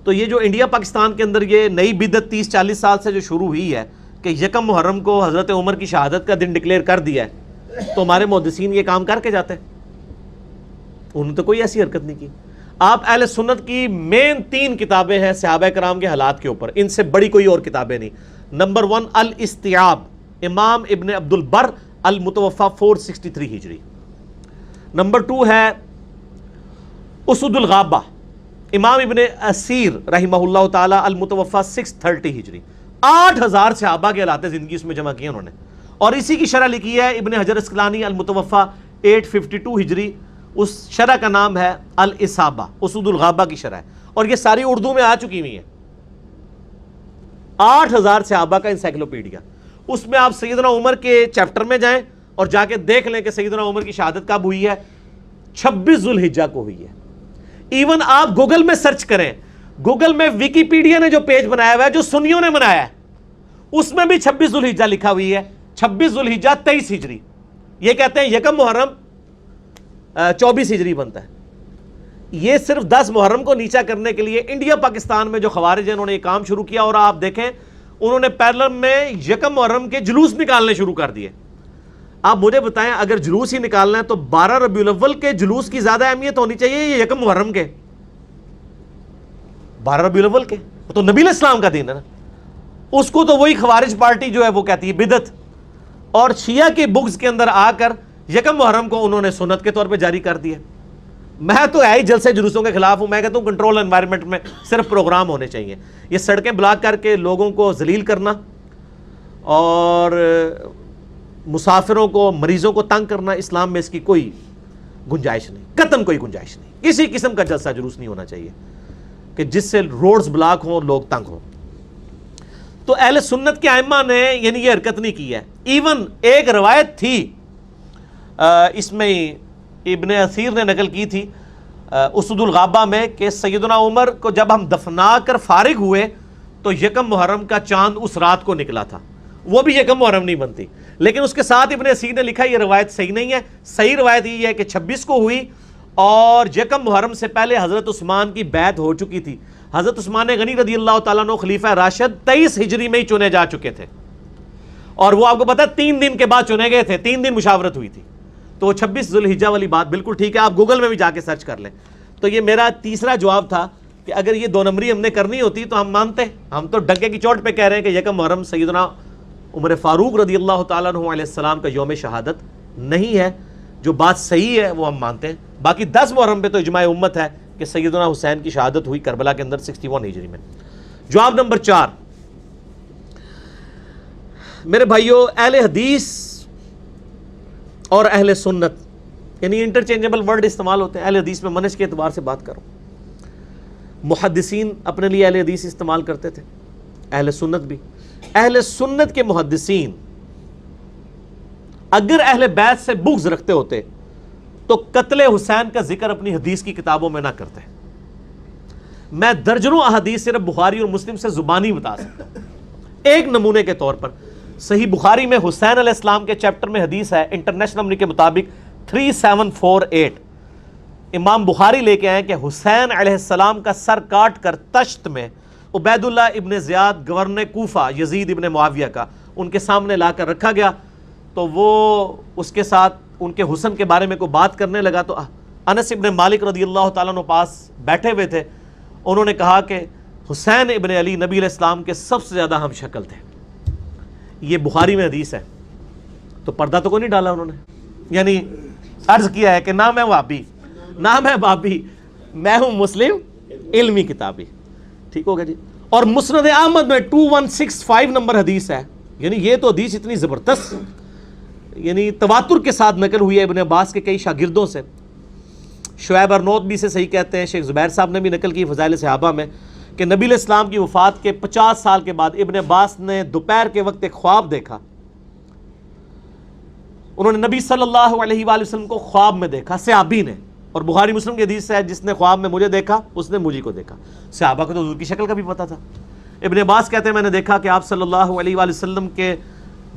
تو یہ جو انڈیا پاکستان کے اندر یہ نئی بدعت 30-40 سال سے جو شروع ہوئی ہے کہ 1 محرم کو حضرت عمر کی شہادت کا دن ڈکلیئر کر دیا ہے، تو ہمارے محدثین یہ کام کر کے جاتے، انہوں نے تو کوئی ایسی حرکت نہیں کی۔ آپ اہل سنت کی مین 3 کتابیں ہیں صحابہ کرام کے حالات کے اوپر، ان سے بڑی کوئی اور کتابیں نہیں۔ نمبر 1 الاستیعاب، امام ابن عبد البر، المتوفى 463 ہجری۔ نمبر 2 ہے اسد الغابہ، امام ابن اسیر رحمہ اللہ تعالی، المتوفى 630 ہجری۔ 8000 صحابہ کے حالات زندگی اس میں جمع کیے انہوں نے، اور اسی کی شرح لکھی ہے ابن حجر اسقلانی، المتوفى 852 ہجری۔ اس شرح کا نام ہے الاصابہ، اسد الغابہ کی شرح ہے، اور یہ ساری اردو میں آ چکی ہوئی ہیں۔ 8000 صحابہ کا انسائکلوپیڈیا، اس میں آپ سیدنا عمر کے چیپٹر میں جائیں اور جا کے دیکھ لیں کہ سیدنا عمر کی شہادت کب ہوئی ہے، 26 ذوالحجہ کو ہوئی ہے۔ ایون آپ گوگل میں سرچ کریں, گوگل میں ویکیپیڈیا نے جو پیج بنایا ہوا ہے جو سنیوں نے بنایا ہے, اس میں بھی 26 ذوالحجہ لکھا ہوئی ہے, 26 ذوالحجہ 23 ہجری. یہ کہتے ہیں یکم محرم 24 ہجری بنتا ہے. یہ صرف 10 محرم کو نیچا کرنے کے لیے انڈیا پاکستان میں جو خوارج ہیں انہوں نے یہ کام شروع کیا, اور آپ دیکھیں انہوں نے پیرلل میں یکم محرم کے جلوس نکالنے شروع کر دیے. آپ مجھے بتائیں اگر جلوس ہی نکالنا ہے تو 12 ربیع الاول کے جلوس کی زیادہ اہمیت ہونی چاہیے یہ یکم محرم کے؟ 12 ربیع الاول کے تو نبی علیہ السلام کا دن ہے نا. اس کو تو وہی خوارج پارٹی جو ہے وہ کہتی ہے بدعت, اور شیعہ کے بکس کے اندر آ کر یکم محرم کو انہوں نے سنت کے طور پہ جاری کر دیا. میں تو ہے ہی جلسے جلوسوں کے خلاف ہوں. میں کہتا ہوں کنٹرول انوائرمنٹ میں صرف پروگرام ہونے چاہیے. یہ سڑکیں بلاک کر کے لوگوں کو ذلیل کرنا اور مسافروں کو, مریضوں کو تنگ کرنا, اسلام میں اس کی کوئی گنجائش نہیں, قطعاً کوئی گنجائش نہیں. کسی قسم کا جلسہ جلوس نہیں ہونا چاہیے کہ جس سے روڈز بلاک ہوں, لوگ تنگ ہوں. تو اہل سنت کے ائمہ نے یعنی یہ حرکت نہیں کی ہے. ایون ایک روایت تھی اس میں ابن اثیر نے نقل کی تھی اسد الغابہ میں کہ سیدنا عمر کو جب ہم دفنا کر فارغ ہوئے تو یکم محرم کا چاند اس رات کو نکلا تھا. وہ بھی یکم محرم نہیں بنتی, لیکن اس کے ساتھ ابن اثیر نے لکھا یہ روایت صحیح نہیں ہے. صحیح روایت یہ ہے کہ 26 کو ہوئی اور یکم محرم سے پہلے حضرت عثمان کی بیعت ہو چکی تھی. حضرت عثمان غنی رضی اللہ تعالیٰ عنہ خلیفہ راشد 23 ہجری میں ہی چنے جا چکے تھے, اور وہ آپ کو پتا 3 دن کے بعد چنے گئے تھے, 3 دن مشاورت ہوئی تھی. تو 26 ذوالحجہ والی بات بالکل ٹھیک ہے, آپ گوگل میں بھی جا کے سرچ کر لیں. تو یہ میرا تیسرا جواب تھا کہ اگر یہ 2 نمبری ہم نے کرنی ہوتی تو ہم مانتے. ہم تو ڈنکے کی چوٹ پہ کہہ رہے ہیں کہ یکم محرم سیدنا عمر فاروق رضی اللہ تعالیٰ عنہ علیہ السلام کا یوم شہادت نہیں ہے. جو بات صحیح ہے وہ ہم مانتے ہیں. باقی 10 محرم پہ تو اجماع امت ہے کہ سیدنا حسین کی شہادت ہوئی کربلا کے اندر 61 ہجری میں. جواب نمبر 4, میرے بھائیو, اہل حدیث اور اہل سنت یعنی انٹرچینجبل ورڈ استعمال ہوتے ہیں. اہل حدیث میں منہج کے اعتبار سے بات کروں, محدثین اپنے لیے اہل حدیث استعمال کرتے تھے, اہل سنت بھی. اہل سنت کے محدثین اگر اہل بیت سے بغض رکھتے ہوتے تو قتل حسین کا ذکر اپنی حدیث کی کتابوں میں نہ کرتے. میں درجنوں احادیث صرف بخاری اور مسلم سے زبانی بتا سکتا ہوں. ایک نمونے کے طور پر صحیح بخاری میں حسین علیہ السلام کے چیپٹر میں حدیث ہے انٹرنیشنل نمبر کے مطابق 3748. امام بخاری لے کے آئے کہ حسین علیہ السلام کا سر کاٹ کر تشت میں عبید اللہ ابن زیاد گورنر کوفہ یزید ابن معاویہ کا ان کے سامنے لا کر رکھا گیا. تو وہ اس کے ساتھ ان کے حسن کے بارے میں کوئی بات کرنے لگا تو انس ابن مالک رضی اللہ تعالیٰ عنہ پاس بیٹھے ہوئے تھے. انہوں نے کہا کہ حسین ابن علی نبی علیہ السلام کے سب سے زیادہ ہم شکل تھے. یہ بخاری میں حدیث ہے. تو پردہ تو کوئی نہیں ڈالا انہوں نے, یعنی عرض کیا ہے کہ نہ میں وہابی نہ میں بابی, میں ہوں مسلم علمی کتابی. ٹھیک ہوگا جی. اور مسند احمد میں 2165 نمبر حدیث ہے. یعنی یہ تو حدیث اتنی زبردست یعنی تواتر کے ساتھ نقل ہوئی ہے ابن عباس کے کئی شاگردوں سے. شعیب ارنوت بھی سے صحیح کہتے ہیں, شیخ زبیر صاحب نے بھی نقل کی فضائل صحابہ میں کہ نبی علیہ السلام کی وفات کے 50 سال کے بعد ابن عباس نے دوپہر کے وقت ایک خواب دیکھا. انہوں نے نبی صلی اللہ علیہ وآلہ وسلم کو خواب میں دیکھا, صحابی نے. اور بخاری مسلم کی حدیث ہے جس نے خواب میں مجھے دیکھا اس نے مجھے کو دیکھا. صحابہ کو تو حضور کی شکل کا بھی پتہ تھا. ابن عباس کہتے ہیں میں نے دیکھا کہ آپ صلی اللہ علیہ وآلہ وسلم کے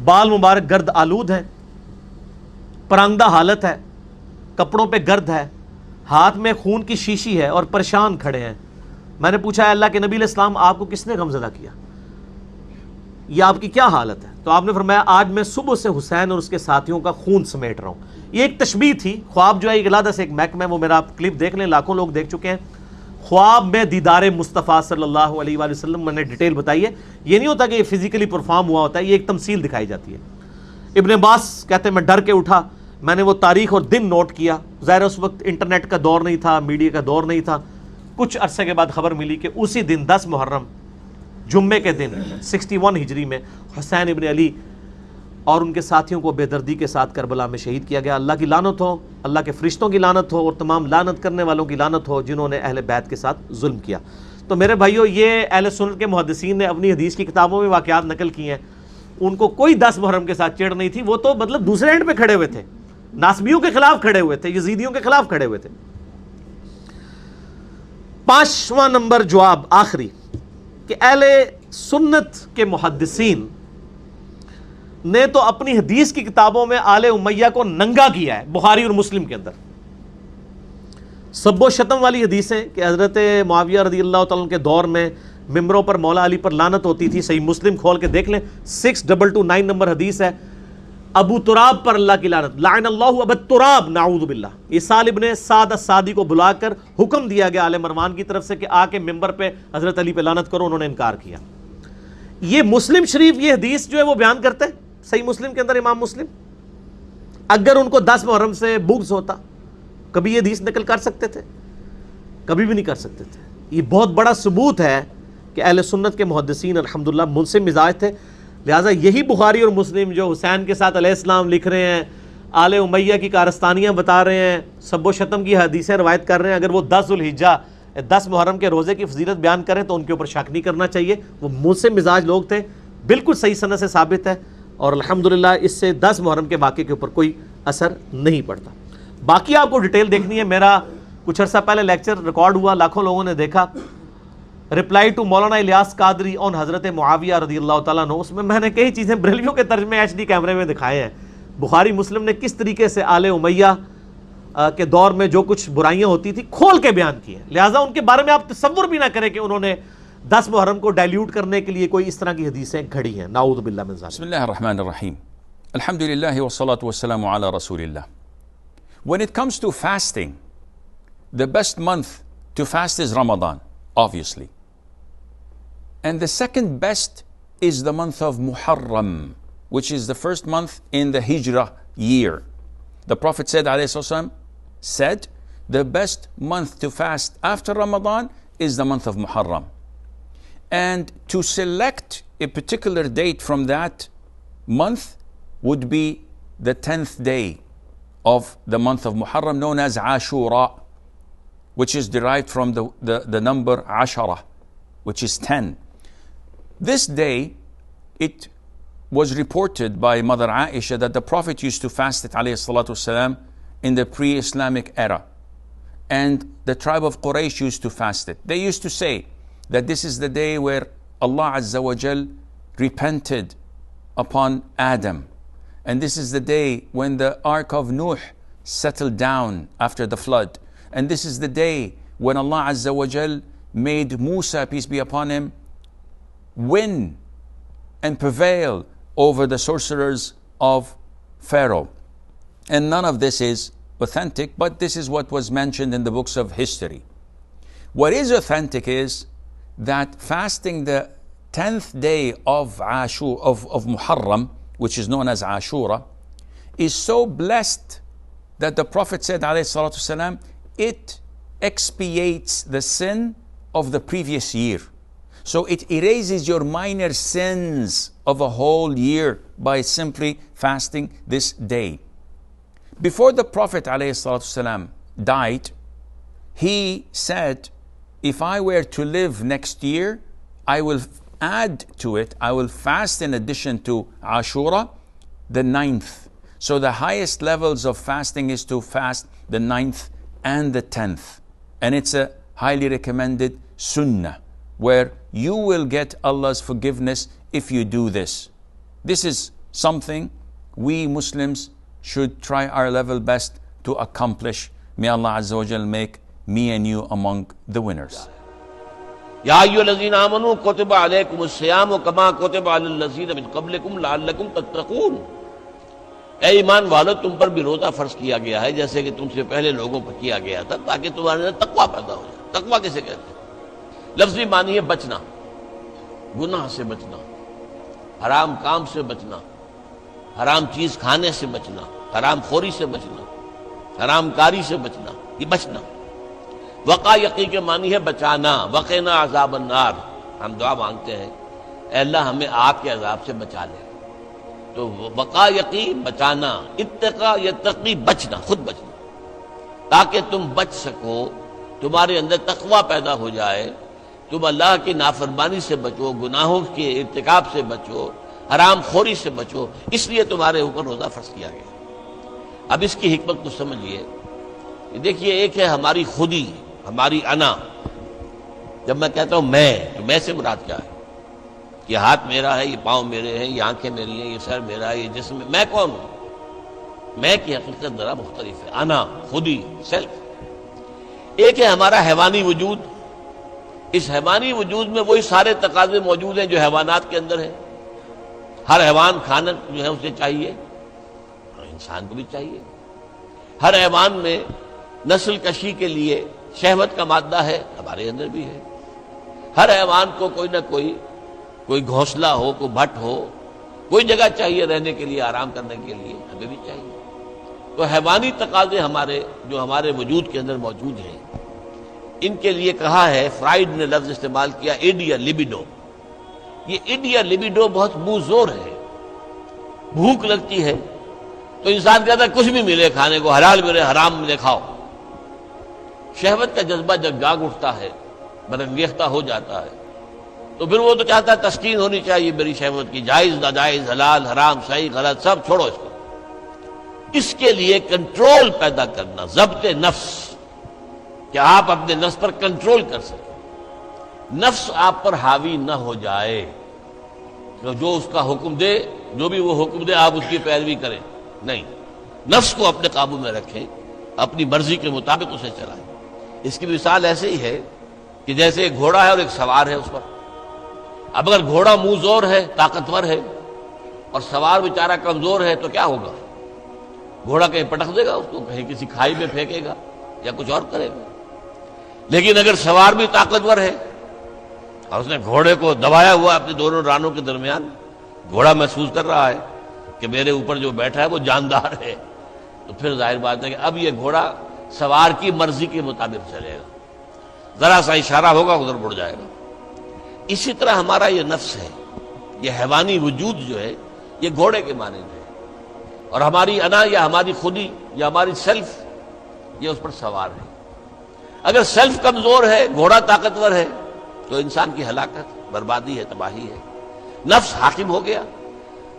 بال مبارک گرد آلود ہیں, پرانگدہ حالت ہے, کپڑوں پہ گرد ہے, ہاتھ میں خون کی شیشی ہے اور پریشان کھڑے ہیں. میں نے پوچھا اللہ کے نبی علیہ السلام آپ کو کس نے غمزدہ کیا, یہ آپ کی کیا حالت ہے؟ تو آپ نے فرمایا آج میں صبح سے حسین اور اس کے ساتھیوں کا خون سمیٹ رہا ہوں. یہ ایک تشبیہ تھی. خواب جو ہے ایک علیحدہ سے ایک محکمہ ہے, وہ میرا آپ کلپ دیکھ لیں, لاکھوں لوگ دیکھ چکے ہیں. خواب میں دیدار مصطفیٰ صلی اللہ علیہ وآلہ وسلم میں نے ڈیٹیل بتائی ہے. یہ نہیں ہوتا کہ یہ فزیکلی پرفارم ہوا ہوتا ہے, یہ ایک تمثیل دکھائی جاتی ہے. ابن عباس کہتے ہیں میں ڈر کے اٹھا, میں نے وہ تاریخ اور دن نوٹ کیا. ظاہر اس وقت انٹرنیٹ کا دور نہیں تھا, میڈیا کا دور نہیں تھا. کچھ عرصے کے بعد خبر ملی کہ اسی دن 10 محرم جمعے کے دن 61 ہجری میں حسین ابن علی اور ان کے ساتھیوں کو بے دردی کے ساتھ کربلا میں شہید کیا گیا. اللہ کی لعنت ہو, اللہ کے فرشتوں کی لعنت ہو, اور تمام لعنت کرنے والوں کی لعنت ہو جنہوں نے اہل بیت کے ساتھ ظلم کیا. تو میرے بھائیو, یہ اہل سنت کے محدثین نے اپنی حدیث کی کتابوں میں واقعات نقل کی ہیں. ان کو کوئی 10 محرم کے ساتھ چڑ نہیں تھی. وہ تو مطلب دوسرے اینڈ پہ کھڑے ہوئے تھے, ناسبیوں کے خلاف کھڑے ہوئے تھے, یزیدیوں کے خلاف کھڑے ہوئے تھے. 5واں نمبر جواب آخری کہ اہل سنت کے محدثین نے تو اپنی حدیث کی کتابوں میں آل امیہ کو ننگا کیا ہے. بخاری اور مسلم کے اندر سب و شتم والی حدیثیں کہ حضرت معاویہ رضی اللہ تعالیٰ عنہ کے دور میں ممبروں پر مولا علی پر لعنت ہوتی تھی. صحیح مسلم کھول کے دیکھ لیں, 6229 نمبر حدیث ہے. ابو تراب پر اللہ کی لعنت, لعن اللہ ابو تراب نعوذ باللہ. عیسیٰ ابن سعد السعدی کو بلا کر حکم دیا گیا آل مروان کی طرف سے کہ آ کے ممبر پہ حضرت علی پہ لعنت کرو, انہوں نے انکار کیا. یہ مسلم شریف یہ حدیث جو ہے وہ بیان کرتے ہیں صحیح مسلم کے اندر. امام مسلم اگر ان کو 10 محرم سے بغض ہوتا کبھی یہ حدیث نقل کر سکتے تھے؟ کبھی بھی نہیں کر سکتے تھے. یہ بہت بڑا ثبوت ہے کہ اہل سنت کے محدثین الحمدللہ منصف مزاج تھے. لہٰذا یہی بخاری اور مسلم جو حسین کے ساتھ علیہ السلام لکھ رہے ہیں, آل امیہ کی کارستانیاں بتا رہے ہیں, سب و شتم کی حدیثیں روایت کر رہے ہیں, اگر وہ 10 ذوالحجہ 10 محرم کے روزے کی فضیلت بیان کریں تو ان کے اوپر شک نہیں کرنا چاہیے. وہ منصف مزاج لوگ تھے, بالکل صحیح سند سے ثابت ہے, اور الحمدللہ اس سے 10 محرم کے واقعے کے اوپر کوئی اثر نہیں پڑتا. باقی آپ کو ڈیٹیل دیکھنی ہے. میرا کچھ عرصہ پہلے لیکچر ریکارڈ ہوا, لاکھوں لوگوں نے دیکھا, رپلائی ٹو مولانا الیاس قادری آن حضرت معاویہ رضی اللہ تعالیٰ عنہ. اس میں نے کئی چیزیں بریلویوں کے ترجمے HD کیمرے میں دکھائے ہیں. بخاری مسلم نے کس طریقے سے آل امیہ کے دور میں جو کچھ برائیاں ہوتی تھی کھول کے بیان کی ہیں. لہٰذا ان کے بارے میں آپ تصور بھی نہ کریں کہ انہوں نے 10 محرم کو ڈائلیوٹ کرنے کے لیے کوئی اس طرح کی حدیثیں گھڑی ہیں. نعوذ باللہ من ذالک. بسم اللہ الرحمن الرحیم. الحمدللہ والصلاة والسلام علی رسول اللہ. When it comes to fasting, the best month to fast is Ramadan, obviously. And the second best is the month of Muharram, which is the first month in the Hijrah year. The Prophet said, alayhi wasallam, said, the best month to fast after Ramadan is the month of Muharram. And to select a particular date from that month would be the 10th day of the month of Muharram, known as Ashura, which is derived from the number Ashara, which is 10. This day, it was reported by Mother Aisha that the Prophet used to fast it, alayhi salatu wasalam, in the pre-Islamic era. And the tribe of Quraysh used to fast it. They used to say that this is the day where Allah Azza wa Jal repented upon Adam. And this is the day when the ark of Nuh settled down after the flood. And this is the day when Allah Azza wa Jal made Musa, peace be upon him, win and prevail over the sorcerers of Pharaoh. And none of this is authentic, but this is what was mentioned in the books of history. What is authentic is that fasting the 10th day of Muharram, which is known as Ashura, is so blessed that the Prophet said, alayhi salatu wasalam, it expiates the sin of the previous year. So it erases your minor sins of a whole year by simply fasting this day. Before the Prophet ﷺ died, he said, if I were to live next year, I will add to it, I will fast in addition to Ashura, the 9th. So the highest levels of fasting is to fast the 9th and the 10th. And it's a highly recommended sunnah, where you will get Allah's forgiveness if you do this. This is something we Muslims should try our level best to accomplish. May Allah Azza wa Jal make me and you among the winners. یا ایھا الذین آمنوا کتب علیکم الصیام کما کتب علی الذین من قبلکم لعلکم تتقون. اے ایمان والو، تم پر بھی روزہ فرض کیا گیا ہے جیسے کہ تم سے پہلے لوگوں پر کیا گیا تھا، تاکہ تمہارے اندر تقویٰ پیدا ہو جائے. تقویٰ کسے کہتے ہیں؟ لفظی معنی ہے بچنا، گناہ سے بچنا، حرام کام سے بچنا، حرام چیز کھانے سے بچنا، حرام خوری سے بچنا، حرام کاری سے بچنا. یہ بچنا. وقا یقی کے معنی ہے بچانا. وقنا عذاب النار. ہم دعا مانگتے ہیں اے اللہ ہمیں آگ کے عذاب سے بچا لے. تو وقا یقی بچانا، اتقا یتقی بچنا، خود بچنا، تاکہ تم بچ سکو، تمہارے اندر تقویٰ پیدا ہو جائے، تم اللہ کی نافرمانی سے بچو، گناہوں کے ارتکاب سے بچو، حرام خوری سے بچو. اس لیے تمہارے اوپر روزہ فرض کیا گیا. اب اس کی حکمت کو سمجھیے. دیکھیے، ایک ہے ہماری خودی، ہماری انا، جب میں کہتا ہوں میں، تو میں سے مراد کیا ہے؟ یہ ہاتھ میرا ہے، یہ پاؤں میرے ہیں، یہ آنکھیں میری ہیں، یہ سر میرا ہے، یہ جسم، میں کون ہوں؟ میں کی حقیقت ذرا مختلف ہے. انا، خودی، سیلف. ایک ہے ہمارا حیوانی وجود. اس حیوانی وجود میں وہی سارے تقاضے موجود ہیں جو حیوانات کے اندر ہیں. ہر حیوان کھانا جو ہے اسے چاہیے، انسان کو بھی چاہیے. ہر حیوان میں نسل کشی کے لیے شہوت کا مادہ ہے، ہمارے اندر بھی ہے. ہر حیوان کو کوئی نہ کوئی گھونسلہ ہو، کوئی بھٹ ہو، کوئی جگہ چاہیے رہنے کے لیے، آرام کرنے کے لیے، ہمیں بھی چاہیے. تو حیوانی تقاضے ہمارے جو ہمارے وجود کے اندر موجود ہیں، ان کے لیے کہا ہے، فرائڈ نے لفظ استعمال کیا ایڈیا لبیڈو. یہ ایڈیا لبیڈو بہت منہ زور ہے. بھوک لگتی ہے تو انسان کہتا ہے کچھ بھی ملے کھانے کو، حلال ملے حرام ملے کھاؤ. شہوت کا جذبہ جب جاگ اٹھتا ہے، برانگیختہ ہو جاتا ہے، تو پھر وہ تو چاہتا ہے تسکین ہونی چاہیے میری شہوت کی، جائز ناجائز، حلال حرام، صحیح غلط، سب چھوڑو اس کو. اس کے لیے کنٹرول پیدا کرنا، ضبط نفس، کہ آپ اپنے نفس پر کنٹرول کر سکیں، نفس آپ پر حاوی نہ ہو جائے، جو اس کا حکم دے، جو بھی وہ حکم دے آپ اس کی پیروی کریں. نہیں، نفس کو اپنے قابو میں رکھیں، اپنی مرضی کے مطابق اسے چلائیں. اس کی مثال ایسے ہی ہے کہ جیسے ایک گھوڑا ہے اور ایک سوار ہے اس پر. اب اگر گھوڑا منہ زور ہے، طاقتور ہے، اور سوار بیچارہ کمزور ہے، تو کیا ہوگا؟ گھوڑا کہیں پٹک دے گا اس کو، کہیں کسی کھائی میں پھینکے گا یا کچھ اور کرے گا. لیکن اگر سوار بھی طاقتور ہے اور اس نے گھوڑے کو دبایا ہوا اپنے دونوں رانوں کے درمیان، گھوڑا محسوس کر رہا ہے کہ میرے اوپر جو بیٹھا ہے وہ جاندار ہے، تو پھر ظاہر بات ہے کہ اب یہ گھوڑا سوار کی مرضی کے مطابق چلے گا. ذرا سا اشارہ ہوگا ادھر مڑ جائے گا. اسی طرح ہمارا یہ نفس ہے، یہ حیوانی وجود جو ہے، یہ گھوڑے کے مانند ہے، اور ہماری انا یا ہماری خودی یا ہماری سیلف یہ اس پر سوار ہے. اگر سیلف کمزور ہے، گھوڑا طاقتور ہے، تو انسان کی ہلاکت، بربادی ہے، تباہی ہے. نفس حاکم ہو گیا،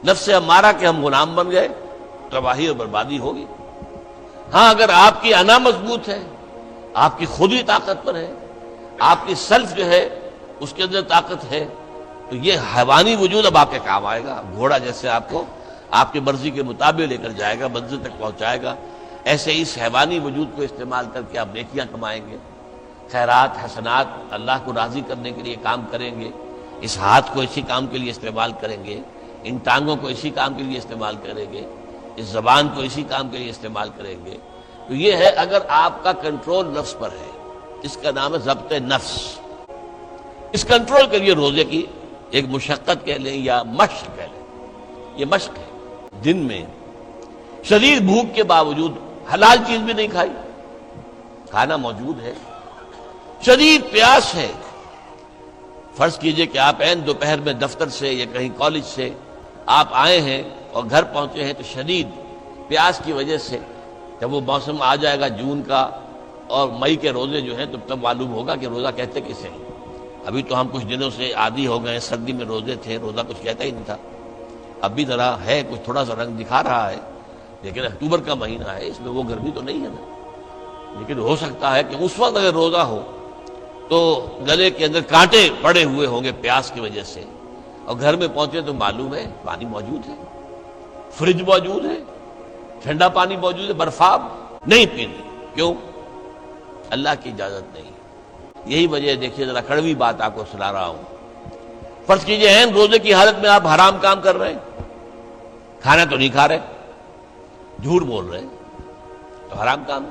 نفس سے ہمارا کہ ہم غلام بن گئے، تباہی اور بربادی ہوگی. ہاں اگر آپ کی انا مضبوط ہے، آپ کی خودی طاقتور ہے، آپ کی سیلف جو ہے اس کے اندر طاقت ہے، تو یہ حیوانی وجود اب آپ کے کام آئے گا. گھوڑا جیسے آپ کو آپ کی مرضی کے مطابق لے کر جائے گا، منزل تک پہنچائے گا، ایسے اس حیوانی وجود کو استعمال کر کے آپ نیکیاں کمائیں گے، خیرات حسنات، اللہ کو راضی کرنے کے لیے کام کریں گے. اس ہاتھ کو اسی کام کے لیے استعمال کریں گے، ان ٹانگوں کو اسی کام کے لیے استعمال کریں گے، اس زبان کو اسی کام کے لیے استعمال کریں گے. تو یہ ہے اگر آپ کا کنٹرول نفس پر ہے، اس کا نام ہے ضبط نفس. اس کنٹرول کے لیے روزے کی ایک مشقت کہہ لیں یا مشق کہہ لیں، یہ مشق ہے. دن میں شدید بھوک کے باوجود حلال چیز بھی نہیں کھائی، کھانا موجود ہے، شدید پیاس ہے. فرض کیجئے کہ آپ عین دوپہر میں دفتر سے یا کہیں کالج سے آپ آئے ہیں اور گھر پہنچے ہیں، تو شدید پیاس کی وجہ سے جب وہ موسم آ جائے گا جون کا اور مئی کے روزے جو ہیں، تو تب معلوم ہوگا کہ روزہ کہتے کسے ہیں. ابھی تو ہم کچھ دنوں سے عادی ہو گئے، سردی میں روزے تھے، روزہ کچھ کہتا ہی نہیں تھا. اب بھی ذرا ہے، کچھ تھوڑا سا رنگ دکھا رہا ہے، لیکن اکتوبر کا مہینہ ہے، اس میں وہ گرمی تو نہیں ہے نا. لیکن ہو سکتا ہے کہ اس وقت اگر روزہ ہو تو گلے کے اندر کانٹے پڑے ہوئے ہوں گے پیاس کی وجہ سے، اور گھر میں پہنچے تو معلوم ہے پانی موجود ہے، فریج موجود ہے، ٹھنڈا پانی موجود ہے، برفاب نہیں پینے. کیوں؟ اللہ کی اجازت نہیں. یہی وجہ دیکھیے، ذرا کڑوی بات آپ کو سنا رہا ہوں. فرض کیجئے ہیں روزے کی حالت میں آپ حرام کام کر رہے ہیں، کھانا تو نہیں کھا رہے، جھوٹ بول رہے ہیں تو حرام کام،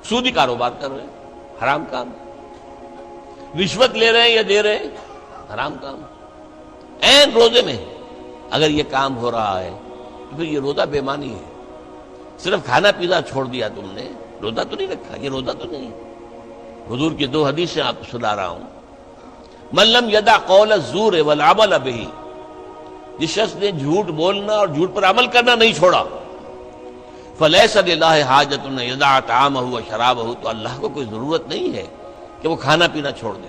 سودی کاروبار کر رہے ہیں حرام کام، رشوت لے رہے ہیں یا دے رہے ہیں حرام کام. عین روزے میں اگر یہ کام ہو رہا ہے تو پھر یہ روزہ بے معنی ہے. صرف کھانا پینا چھوڑ دیا تم نے، روزہ تو نہیں رکھا، یہ روزہ تو نہیں. حضور کی 2 حدیثیں آپ کو سنا رہا ہوں. من لم یدع قول الزور والعمل به، جس شخص نے جھوٹ بولنا اور جھوٹ پر عمل کرنا نہیں چھوڑا، فلیس للہ حاجۃ ان یدع طعامہ وشرابہ، تو اللہ کو کوئی ضرورت نہیں ہے کہ وہ کھانا پینا چھوڑ دے.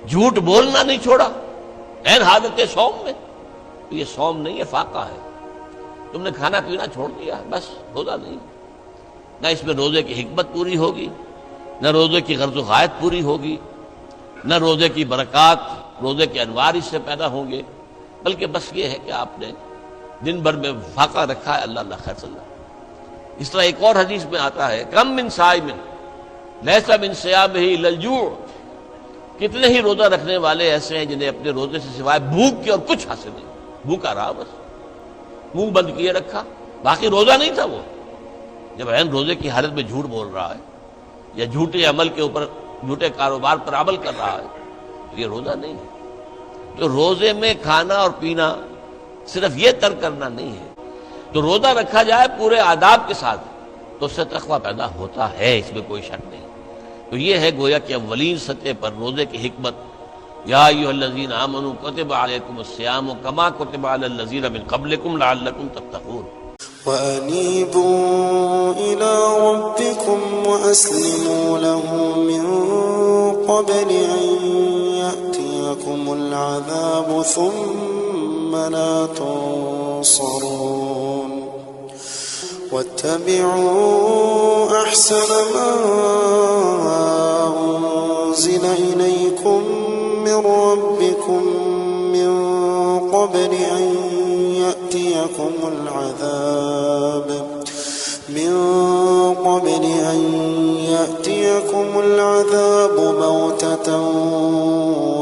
جھوٹ بولنا نہیں چھوڑا عین حالت صوم میں، تو یہ صوم نہیں ہے، فاقہ ہے. تم نے کھانا پینا چھوڑ دیا، بس روزہ نہیں. نہ اس میں روزے کی حکمت پوری ہوگی، نہ روزے کی غرض و غایت پوری ہوگی، نہ روزے کی برکات، روزے کے انوار اس سے پیدا ہوں گے، بلکہ بس یہ ہے کہ آپ نے دن بھر میں فاقہ رکھا ہے، اللہ خیر صلی اللہ۔ اس طرح ایک اور حدیث میں آتا ہے کم من صائم لیس من صیامہ الا الجوع، کتنے ہی روزہ رکھنے والے ایسے ہیں جنہیں اپنے روزے سے سوائے بھوک کے اور کچھ حاصل نہیں، بھوکا رہا بس، منہ بند کیے رکھا، باقی روزہ نہیں تھا وہ۔ جب عین روزے کی حالت میں جھوٹ بول رہا ہے یا جھوٹے عمل کے اوپر، جھوٹے کاروبار پر عمل کر رہا ہے، یہ روزہ نہیں ہے۔ تو روزے میں کھانا اور پینا صرف یہ ترک کرنا نہیں ہے، تو روزہ رکھا جائے پورے آداب کے ساتھ تو اس سے تقویٰ پیدا ہوتا ہے، اس میں کوئی شک نہیں۔ تو یہ ہے گویا کہ اولین سطح پر روزے کی حکمت، یا ایھا الذین آمنوا کتب علیکم الصیام کما کتب علی الذین من قبلکم لعلکم تتقون۔ وَأَنِيبُوا إِلَىٰ رَبِّكُمْ وَأَسْلِمُوا لَهُ مِن قَبْلِ أَن يَأْتِيَكُمُ الْعَذَابُ ثُمَّ لَا تُنصَرُونَ وَاتَّبِعُوا أَحْسَنَ مَا أُنزِلَ إِلَيْكُم مِّن رَّبِّكُم مِّن قَبْلِ أَن يَأْتِيَكُمُ الْعَذَابُ بَغْتَةً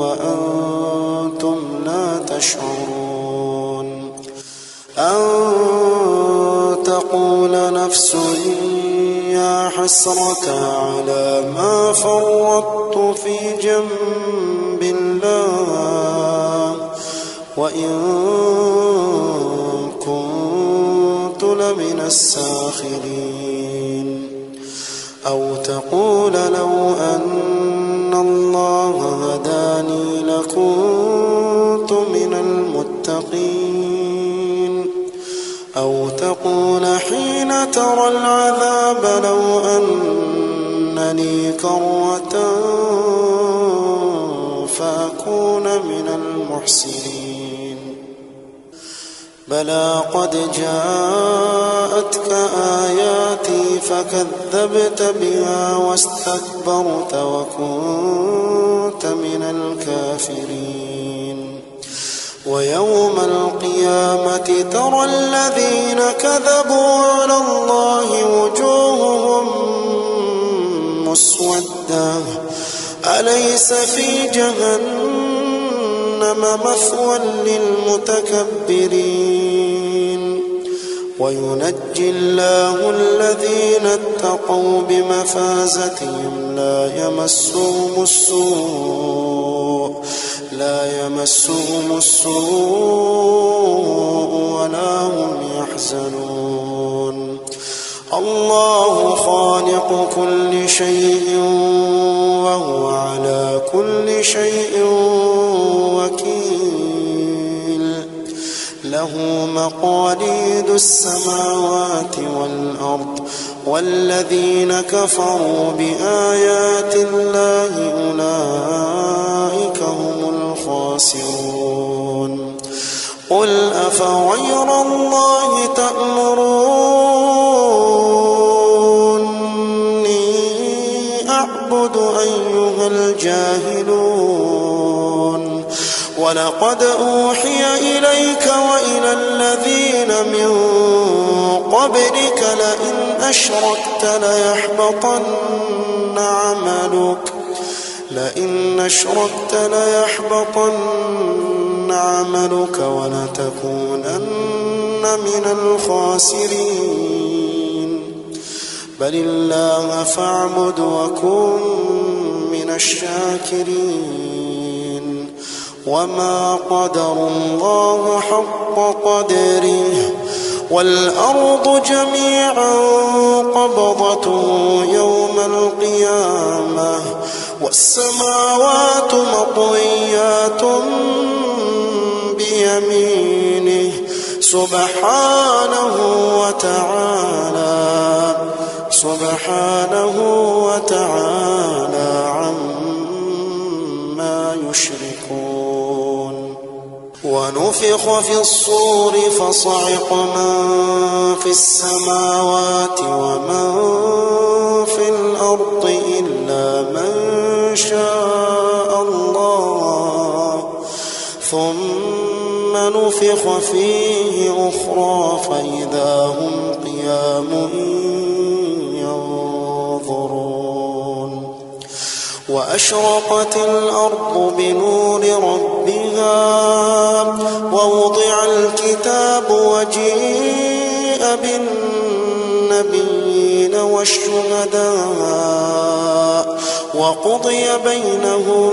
وَأَنتُمْ لَا تَشْعُرُونَ أَن تَقُولَ نَفْسٌ يَا حَسْرَتَ عَلَى مَا فَرَّطتُ فِي جَنبِ اللَّهِ وَإِن كُنتُ لَمِنَ السَّاخِرِينَ أَوْ تَقُولَ لَوْ أَنَّ اللَّهَ هَدَانِي لَكُنتُ مِنَ الْمُتَّقِينَ أَوْ تَقُولَ حِينَ تَرَى الْعَذَابَ لَوْ أَنَّ لِي كَرَّةً فَأَكُونَ مِنَ الْمُحْسِنِينَ بَلَىٰ قَدْ جَاءَتْكَ آيَاتِي فَكَذَّبْتَ بِهَا وَاسْتَكْبَرْتَ وَكُنتَ مِنَ الْكَافِرِينَ وَيَوْمَ الْقِيَامَةِ تَرَى الَّذِينَ كَذَبُوا عَلَى اللَّهِ وُجُوهُهُم مُّسْوَدَّةٌ أَلَيْسَ فِي جَهَنَّمَ مَثْوًى لِّلْمُتَكَبِّرِينَ وَيُنَجِّي اللَّهُ الَّذِينَ اتَّقَوْا بِمَفَازَتِهِمْ لا يمسهم السوء ولا هم يحزنون الله خالق كل شيء وهو على كل شيء وكيل له مقاليد السماوات والأرض والذين كفروا بآيات الله أولئك هم الخاسرون قل أفغير الله تأمروني أعبد أيها الجاهلون ولقد أوحي إليك وإلى الذين من قبلك لئن أشركت ليحبطن عملك ولتكونن من الخاسرين بل الله فاعبد وكن من الشاكرين وما قدر الله حق قدره والأرض جميعا قبضته يوم القيامة والسماوات مطويات بيمينه سبحانه وتعالى عما يشركون ونفخ في الصور فصعق من في السماوات ومن في الأرض إلا من شاء ثم نفخ فيه أخرى فإذا هم قيام ينظرون وأشرقت الأرض بنور ربها ووضع الكتاب وجيء بالنبيين والشهداء وقضي بينهم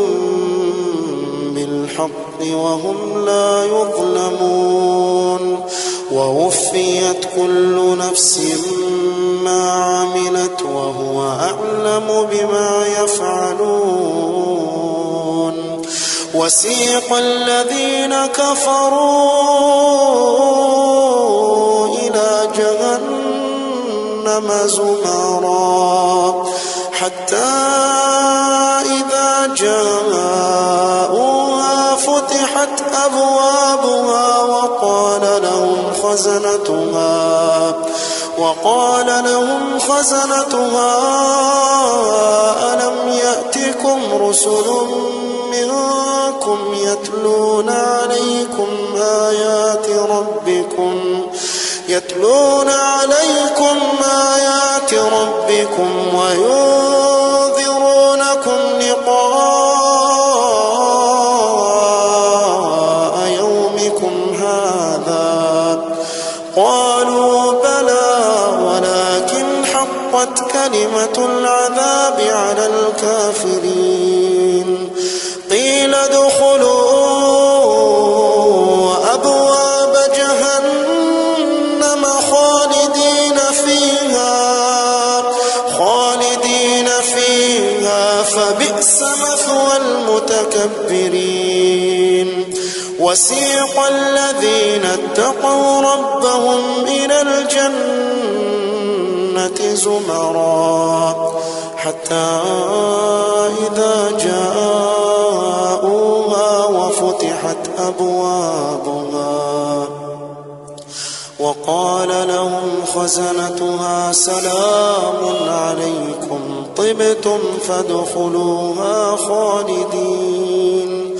بالحق وهم لا يظلمون ووفيت كل نفس ما عملت وهو أعلم بما يفعلون وسيق الذين كفروا إلى جهنم زمرا حتى إذا جاءوها فتحت أبوابها وقال لهم خزنتها ألم يأتكم رسل منكم يتلون عليكم آيات ربكم وينذرونكم لقاء يومكم هذا قالوا بلى ولكن حقت كلمة العذاب على الكافرين قيل ادخلوا أبواب جهنم خالدين فيها فبئس مثوى المتكبرين وسيق الذين اتقوا ربهم إلى الجنة زمرا حتى إذا جاءوها وفتحت أبوابها وقال لهم خزنتها سلام عليكم طبتم فادخلوها خالدين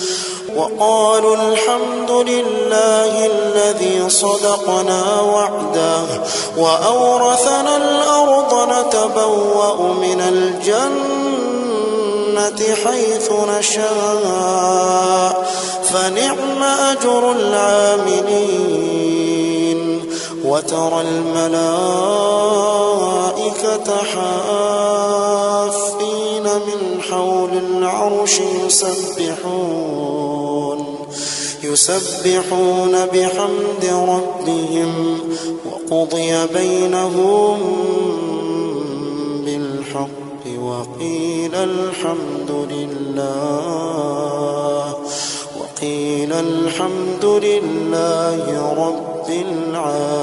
وقالوا الحمد لله الذي صدقنا وعده وأورثنا الأرض نتبوأ من الجنة حيث نشاء فنعم أجر العاملين وترى الملائكة حافين من حول العرش يسبحون بحمد ربهم وقضي بينهم بالحق وقيل الحمد لله رب العالمين.